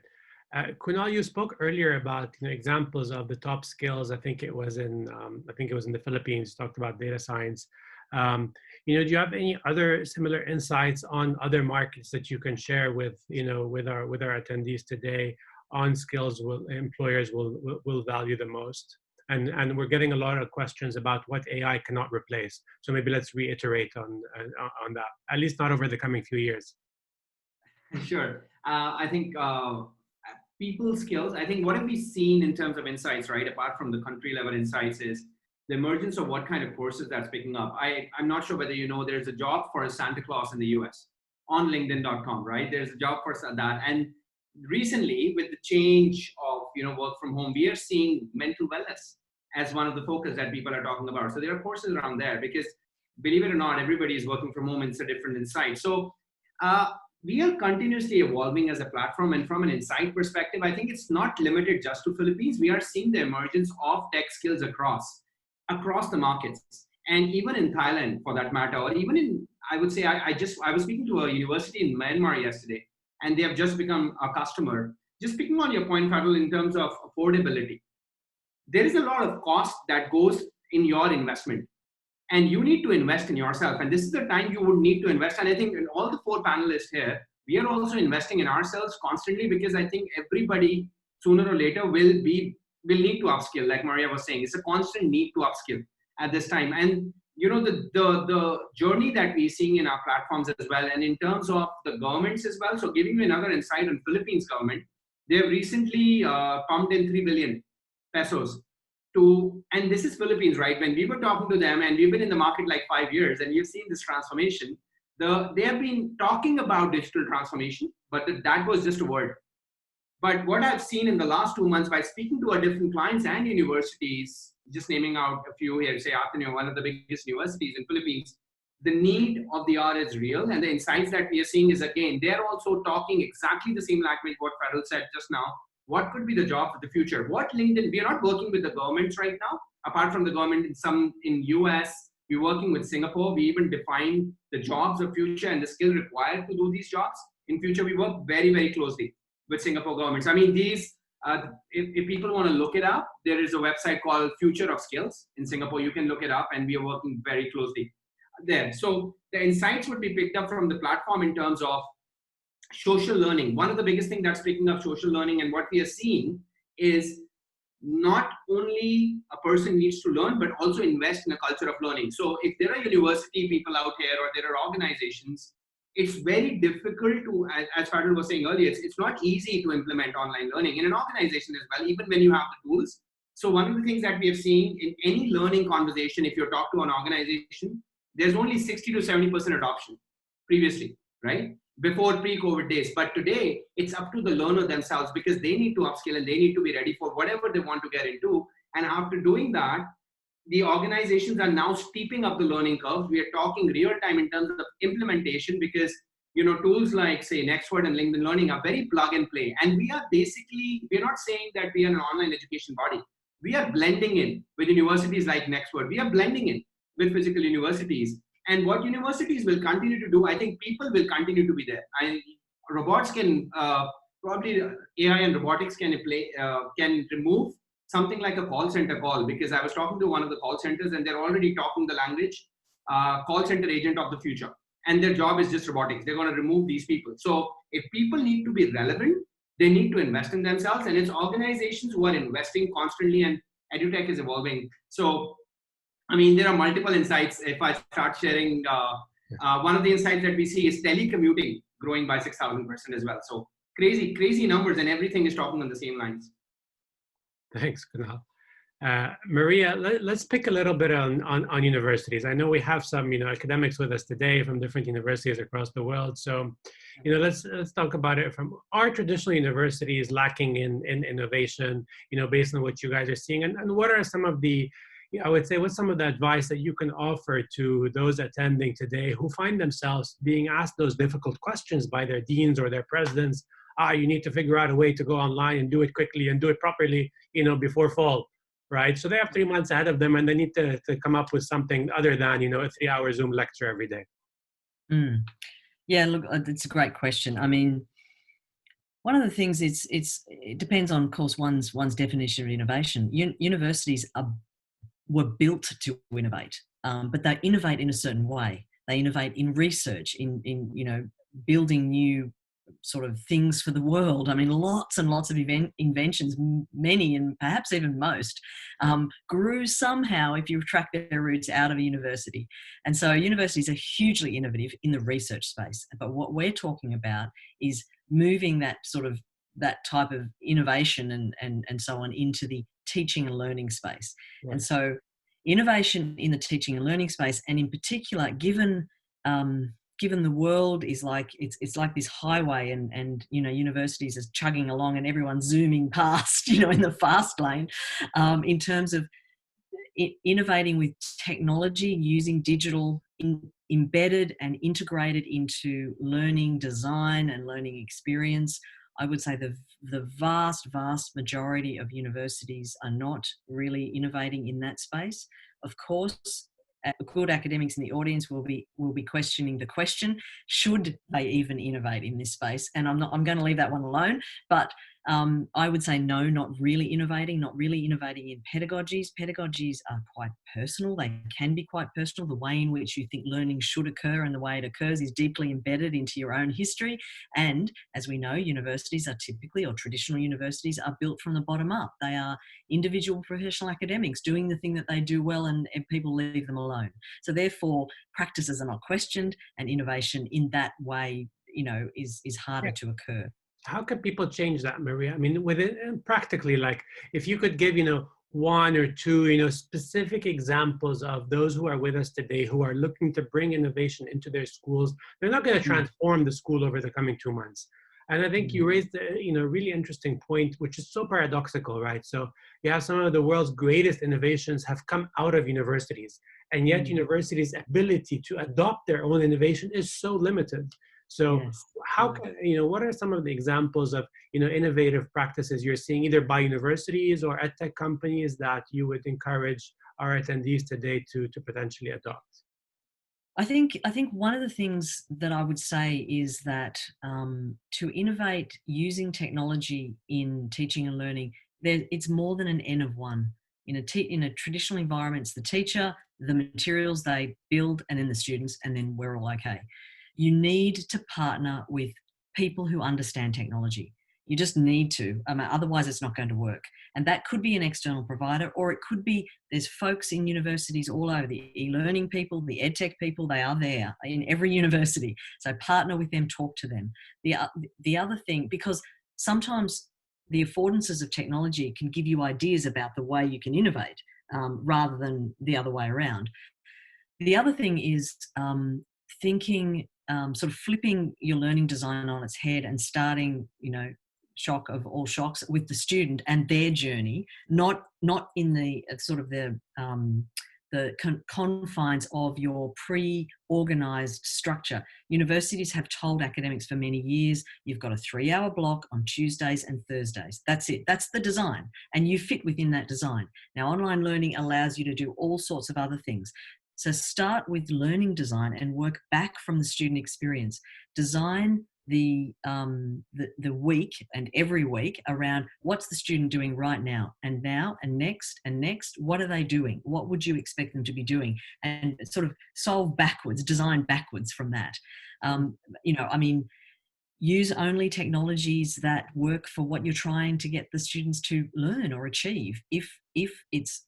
Kunal, you spoke earlier about examples of the top skills. I think it was in the Philippines. Talked about data science. Do you have any other similar insights on other markets that you can share with, with our attendees today on skills employers will value the most? And we're getting a lot of questions about what AI cannot replace. So maybe let's reiterate on that, at least not over the coming few years. Sure. I think people skills, I think what have we seen in terms of insights, right? Apart from the country level insights is the emergence of what kind of courses that's picking up. I'm not sure whether there's a job for a Santa Claus in the US on LinkedIn.com, right? There's a job for that. And recently with the change of, work from home, we are seeing mental wellness as one of the focus that people are talking about. So there are courses around there because believe it or not, everybody is working from home. It's a different insight. So we are continuously evolving as a platform, and from an insight perspective, I think it's not limited just to Philippines. We are seeing the emergence of tech skills across the markets, and even in Thailand for that matter, or even in, I would say, I was speaking to a university in Myanmar yesterday, and they have just become a customer. Just picking on your point, Fadl, in terms of affordability, there is a lot of cost that goes in your investment. And you need to invest in yourself. And this is the time you would need to invest. And I think in all the 4 panelists here, we are also investing in ourselves constantly, because I think everybody sooner or later will need to upskill. Like Maria was saying, it's a constant need to upskill at this time. And the journey that we're seeing in our platforms as well, and in terms of the governments as well. So giving you another insight on Philippines government, they have recently pumped in 3 billion pesos and this is Philippines, right? When we were talking to them, and we've been in the market like 5 years, and you've seen this transformation, they have been talking about digital transformation, but that was just a word. But what I've seen in the last 2 months by speaking to our different clients and universities, just naming out a few here, say Ateneo, one of the biggest universities in Philippines, the need of the hour is real. And the insights that we are seeing is, again, they're also talking exactly the same language what Fadl said just now. What could be the job of the future? What LinkedIn, we are not working with the governments right now. Apart from the government, in US, we're working with Singapore. We even define the jobs of future and the skill required to do these jobs. In future, we work very, very closely with Singapore governments. I mean, these, if people want to look it up, there is a website called Future of Skills in Singapore. You can look it up, and we are working very closely there. So the insights would be picked up from the platform in terms of social learning. One of the biggest things that's picking up social learning, and what we are seeing is not only a person needs to learn, but also invest in a culture of learning. So if there are university people out here, or there are organizations, it's very difficult to, as Fadl was saying earlier, it's not easy to implement online learning in an organization as well, even when you have the tools. So one of the things that we have seen in any learning conversation, if you talk to an organization, there's only 60 to 70% adoption previously, right? Before pre-COVID days. But today, it's up to the learner themselves, because they need to upskill and they need to be ready for whatever they want to get into. And after doing that, the organizations are now steeping up the learning curve. We are talking real time in terms of implementation, because tools like, say, Nexford and LinkedIn Learning are very plug and play. And we're not saying that we are an online education body. We are blending in with universities like Nexford. We are blending in with physical universities. And what universities will continue to do, I think people will continue to be there. Robots can, probably AI and robotics can remove something like a call center call, because I was talking to one of the call centers, and they're already talking the language, call center agent of the future. And their job is just robotics. They're going to remove these people. So if people need to be relevant, they need to invest in themselves. And it's organizations who are investing constantly, and EduTech is evolving. So I mean, there are multiple insights. If I start sharing, one of the insights that we see is telecommuting growing by 6,000% as well. So crazy numbers, and everything is talking on the same lines. Thanks, Kunal. Maria, let's pick a little bit on universities. I know we have some academics with us today from different universities across the world. So let's talk about it. From our traditional universities lacking in innovation, based on what you guys are seeing, and what are some of the I would say, what's some of the advice that you can offer to those attending today who find themselves being asked those difficult questions by their deans or their presidents? You need to figure out a way to go online and do it quickly and do it properly, before fall, right? So they have 3 months ahead of them, and they need to come up with something other than, a 3-hour Zoom lecture every day. Yeah, look, it's a great question. I mean, one of the things it depends on, of course, one's definition of innovation. Universities were built to innovate. but they innovate in a certain way. They innovate in research, in building new sort of things for the world. I mean, lots and lots of inventions, many and perhaps even most, grew somehow, if you track their roots, out of a university. And so universities are hugely innovative in the research space. But what we're talking about is moving that type of innovation and so on into the teaching and learning space. Right. And so innovation in the teaching and learning space, and in particular, given the world is like it's like this highway, and universities are chugging along and everyone's zooming past in the fast lane, in terms of innovating with technology, using digital embedded and integrated into learning design and learning experience. I would say the vast majority of universities are not really innovating in that space. Of course, good academics in the audience will be questioning the question: should they even innovate in this space? And I'm going to leave that one alone. But I would say no, not really innovating in pedagogies. Pedagogies are quite personal. They can be quite personal. The way in which you think learning should occur and the way it occurs is deeply embedded into your own history. And as we know, universities are typically, or traditional universities, are built from the bottom up. They are individual professional academics doing the thing that they do well, and people leave them alone. So therefore, practices are not questioned, and innovation in that way, is harder to occur. How can people change that, Maria? I mean, practically, like, if you could give, one or two, specific examples of those who are with us today who are looking to bring innovation into their schools. They're not going to transform the school over the coming 2 months. And I think you raised a really interesting point, which is so paradoxical, right? So you have some of the world's greatest innovations have come out of universities, and yet universities' ability to adopt their own innovation is so limited. So how can, what are some of the examples of, innovative practices you're seeing either by universities or edtech companies that you would encourage our attendees today to potentially adopt? I think one of the things that I would say is that to innovate using technology in teaching and learning, it's more than an N of one. In a traditional environment, it's the teacher, the materials they build, and then the students, and then we're all okay. You need to partner with people who understand technology. You just need to, otherwise it's not going to work. And that could be an external provider, or it could be, there's folks in universities all over, the e-learning people, the edtech people, they are there in every university. So partner with them, talk to them. The other thing, because sometimes the affordances of technology can give you ideas about the way you can innovate, rather than the other way around. The other thing is thinking, sort of flipping your learning design on its head and starting, shock of all shocks, with the student and their journey, not in the sort of the confines of your pre-organized structure. Universities have told academics for many years, you've got a 3-hour block on Tuesdays and Thursdays. That's it. That's the design. And you fit within that design. Now, online learning allows you to do all sorts of other things. So start with learning design and work back from the student experience. Design the week and every week around what's the student doing right now and next. What are they doing? What would you expect them to be doing? And sort of solve backwards, design backwards from that. Use only technologies that work for what you're trying to get the students to learn or achieve. If it's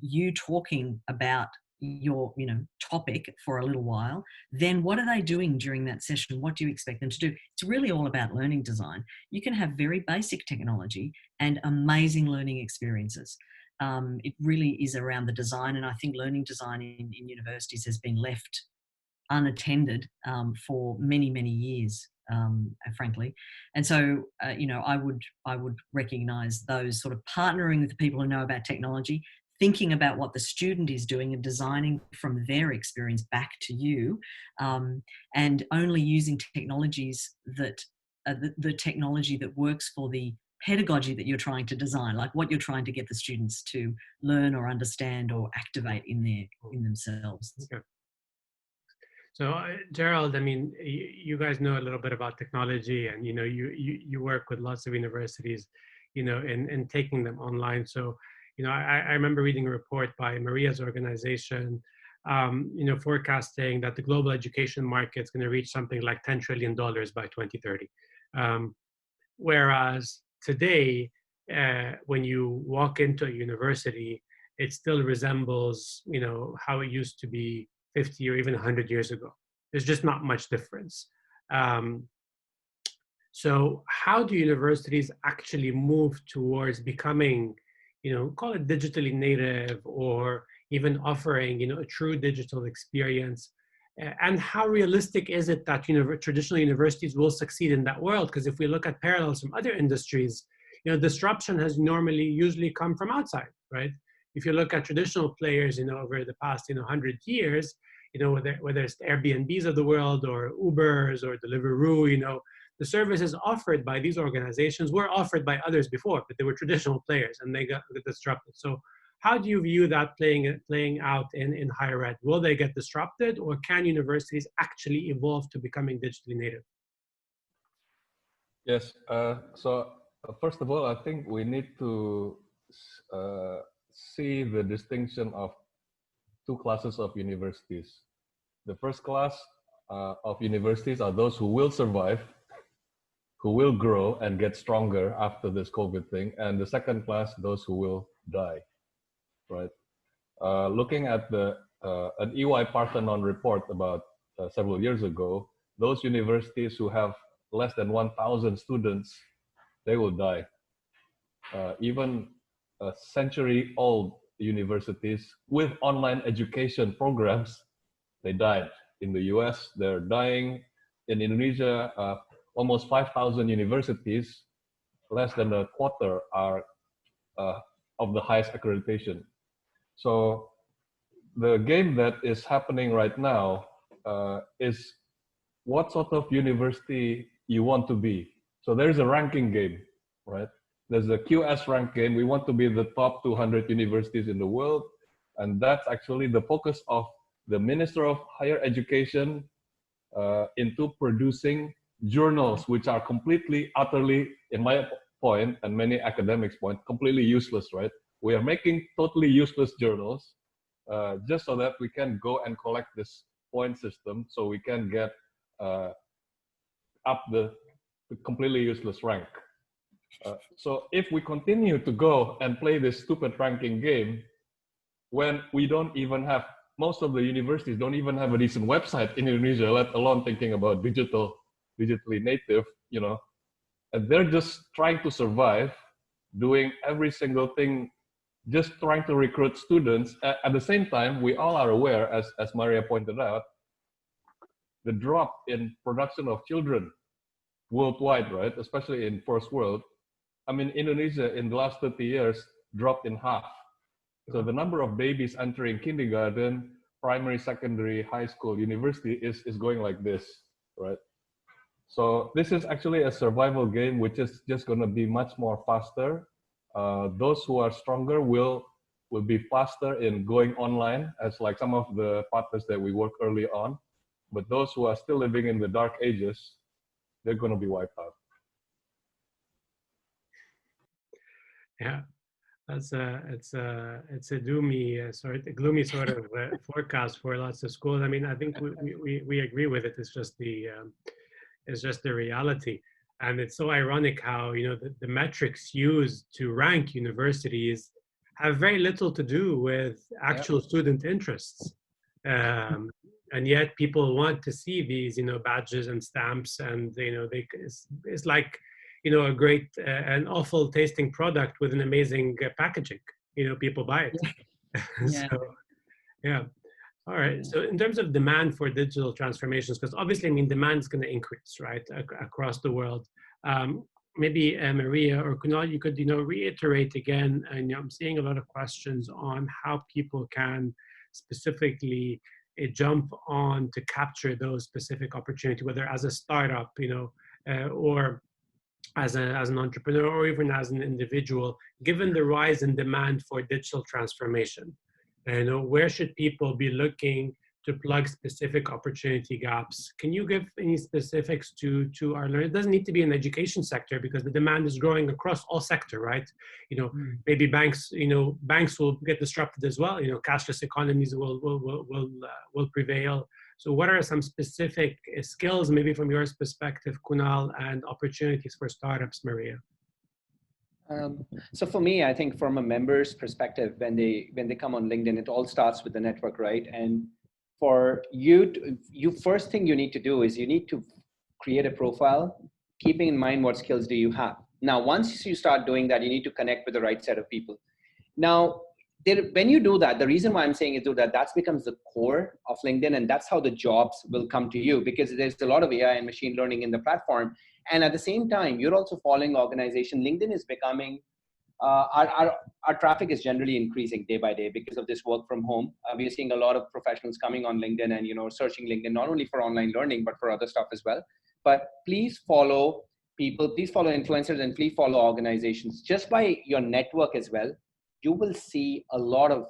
you talking about your topic for a little while, then what are they doing during that session? What do you expect them to do? It's really all about learning design. You can have very basic technology and amazing learning experiences. It really is around the design, and I think learning design in universities has been left unattended for many years, frankly. And so I would recognize those sort of partnering with the people who know about technology, thinking about what the student is doing and designing from their experience back to you, and only using technologies that the technology that works for the pedagogy that you're trying to design, like what you're trying to get the students to learn or understand or activate in themselves. Okay. So Gerald, I mean, you guys know a little bit about technology, and you work with lots of universities, in taking them online. So I remember reading a report by Maria's organization, forecasting that the global education market is going to reach something like $10 trillion by 2030. Whereas today, when you walk into a university, it still resembles, how it used to be 50 or even 100 years ago. There's just not much difference. So how do universities actually move towards becoming, call it digitally native, or even offering, a true digital experience? And how realistic is it that traditional universities will succeed in that world? Because if we look at parallels from other industries, disruption has usually come from outside, right? If you look at traditional players, over the past, 100 years, whether it's the Airbnbs of the world or Ubers or Deliveroo, the services offered by these organizations were offered by others before, but they were traditional players and they got disrupted. So how do you view that playing out in higher ed? Will they get disrupted, or can universities actually evolve to becoming digitally native? Yes. First of all, I think we need to see the distinction of two classes of universities. The first class of universities are those who will survive, who will grow and get stronger after this COVID thing. And the second class, those who will die, right? Looking at an EY Parthenon report about several years ago, those universities who have less than 1,000 students, they will die. Even century-old universities with online education programs, they died. In the US, they're dying. In Indonesia, almost 5,000 universities, less than a quarter are of the highest accreditation. So the game that is happening right now is what sort of university you want to be. So there's a ranking game, right? There's a QS rank game. We want to be the top 200 universities in the world. And that's actually the focus of the Minister of Higher Education into producing journals, which are completely, utterly, in my point, and many academics' point, completely useless, right? We are making totally useless journals just so that we can go and collect this point system so we can get up the completely useless rank. So if we continue to go and play this stupid ranking game, when we don't even have, most of the universities don't even have a decent website in Indonesia, let alone thinking about digitally native, and they're just trying to survive, doing every single thing, just trying to recruit students. At the same time, we all are aware, as Maria pointed out, the drop in production of children worldwide, right? Especially in first world. I mean, Indonesia in the last 30 years dropped in half. So the number of babies entering kindergarten, primary, secondary, high school, university is going like this, right? So this is actually a survival game, which is just going to be much more faster. Those who are stronger will be faster in going online, as like some of the partners that we work early on. But those who are still living in the dark ages, they're going to be wiped out. Yeah, it's a gloomy sort of forecast for lots of schools. I mean, I think we agree with it. It's just the reality, and it's so ironic how the metrics used to rank universities have very little to do with actual student interests, and yet people want to see these badges and stamps, and it's like a great an awful tasting product with an amazing packaging. People buy it. Yeah. So yeah. All right. So in terms of demand for digital transformations, because obviously, I mean, demand is going to increase, right, across the world. Maybe Maria or Kunal, you could, reiterate again. And I'm seeing a lot of questions on how people can specifically jump on to capture those specific opportunities, whether as a startup, or as an entrepreneur, or even as an individual, given the rise in demand for digital transformation. Where should people be looking to plug specific opportunity gaps. Can you give any specifics to our learners? It doesn't need to be in the education sector because the demand is growing across all sector, right? Maybe banks, banks will get disrupted as well. Cashless economies will prevail. So what are some specific skills, maybe from your perspective, Kunal, and opportunities for startups, Maria? So for me, I think from a member's perspective, when they come on LinkedIn, it all starts with the network, right? And for you, first thing you need to do is you need to create a profile, keeping in mind what skills do you have. Now, once you start doing that, you need to connect with the right set of people. Now, when you do that, the reason why I'm saying is that becomes the core of LinkedIn, and that's how the jobs will come to you, because there's a lot of AI and machine learning in the platform. And at the same time, you're also following organization. LinkedIn is becoming, our traffic is generally increasing day by day because of this work from home. We are seeing a lot of professionals coming on LinkedIn and, searching LinkedIn, not only for online learning, but for other stuff as well. But please follow people, please follow influencers, and please follow organizations. Just by your network as well, you will see a lot of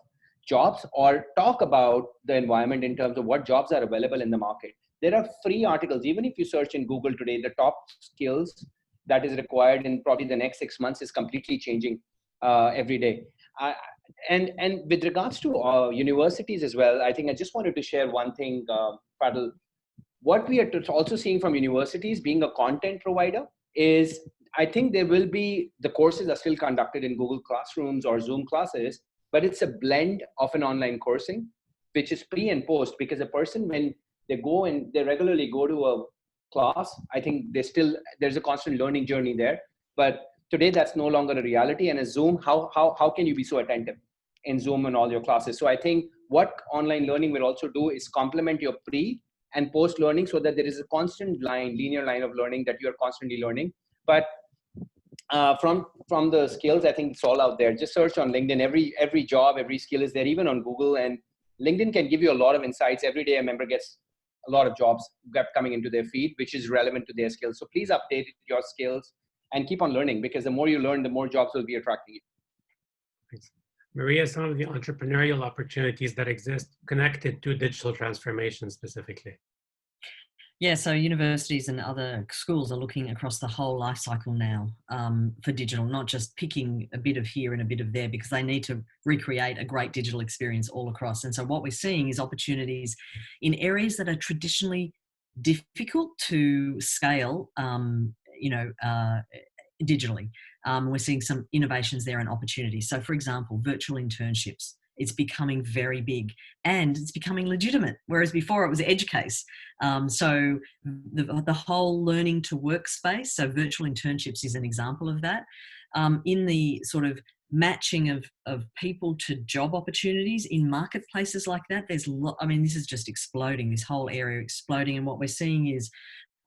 jobs, or talk about the environment in terms of what jobs are available in the market. There are free articles. Even if you search in Google today, the top skills that is required in probably the next 6 months is completely changing every day. And with regards to universities as well, I think I just wanted to share one thing, Fadl. What we are also seeing from universities being a content provider is, I think there will be, the courses are still conducted in Google Classrooms or Zoom classes, but it's a blend of an online coursing, which is pre and post, because a person, when they go and they regularly go to a class, I think there's a constant learning journey there. But today that's no longer a reality. And as Zoom, how can you be so attentive in Zoom and all your classes? So I think what online learning will also do is complement your pre and post learning, so that there is a constant linear line of learning that you're constantly learning. But from the skills, I think it's all out there. Just search on LinkedIn. Every job, every skill is there, even on Google. And LinkedIn can give you a lot of insights. Every day a member gets a lot of jobs coming into their feed, which is relevant to their skills. So please update your skills and keep on learning, because the more you learn, the more jobs will be attracting you. Thanks. Maria, some of the entrepreneurial opportunities that exist connected to digital transformation specifically. Yeah, so universities and other schools are looking across the whole life cycle now for digital, not just picking a bit of here and a bit of there, because they need to recreate a great digital experience all across. And so what we're seeing is opportunities in areas that are traditionally difficult to scale, digitally. We're seeing some innovations there and opportunities. So for example, virtual internships. It's becoming very big, and it's becoming legitimate, whereas before it was edge case. So the whole learning to work space, so virtual internships is an example of that. In the sort of matching of people to job opportunities in marketplaces like that, this is just exploding, this whole area exploding. And what we're seeing is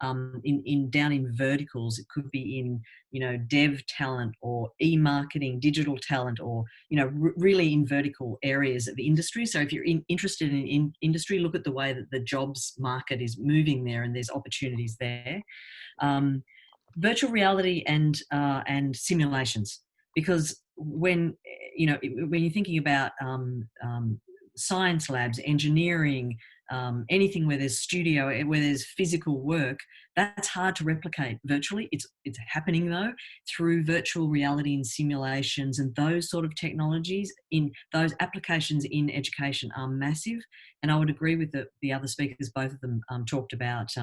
down in verticals, it could be in, dev talent or e-marketing, digital talent, or, really in vertical areas of the industry. So if you're interested in industry, look at the way that the jobs market is moving there, and there's opportunities there. Virtual reality and simulations, because when you're thinking about science labs, engineering, anything where there's studio, where there's physical work, that's hard to replicate virtually. It's happening though through virtual reality and simulations, and those sort of technologies in those applications in education are massive. And I would agree with the other speakers. Both of them talked about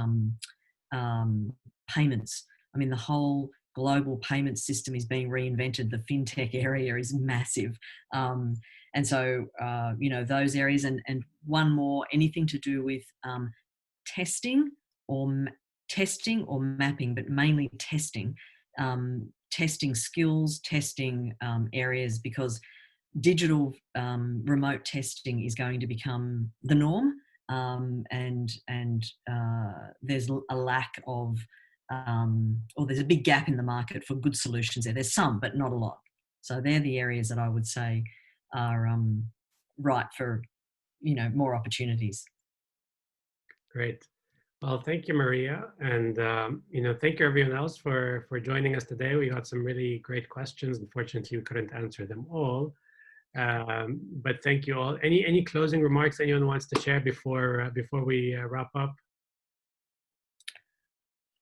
payments. The whole global payment system is being reinvented. The fintech area is massive. And so, those areas, and one more, anything to do with testing or mapping, but mainly testing skills, testing areas, because digital remote testing is going to become the norm. And there's a lack of, or there's a big gap in the market for good solutions there. There's some, but not a lot. So they're the areas that I would say are right for, more opportunities. Great. Well, thank you, Maria. And, thank you everyone else for joining us today. We got some really great questions. Unfortunately, we couldn't answer them all. But thank you all. Any closing remarks anyone wants to share before we wrap up?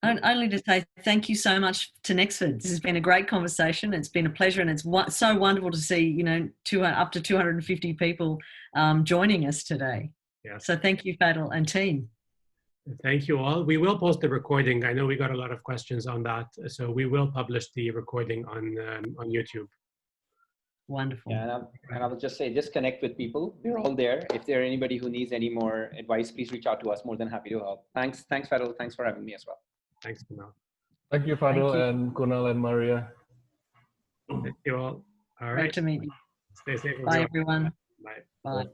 Only to say thank you so much to Nexford. This has been a great conversation. It's been a pleasure, and it's so wonderful to see up to 250 people joining us today. Yeah. So thank you, Fadl and team. Thank you all. We will post the recording. I know we got a lot of questions on that, so we will publish the recording on YouTube. Wonderful. Yeah, and I will just say, just connect with people. We're all there. If there anybody who needs any more advice, please reach out to us. More than happy to help. Thanks, Fadl. Thanks for having me as well. Thanks, Kunal. Thank you, Fadl and Kunal and Maria. Thank you all. All right. Great to meet you. Stay safe. Bye, everyone. Bye. Bye.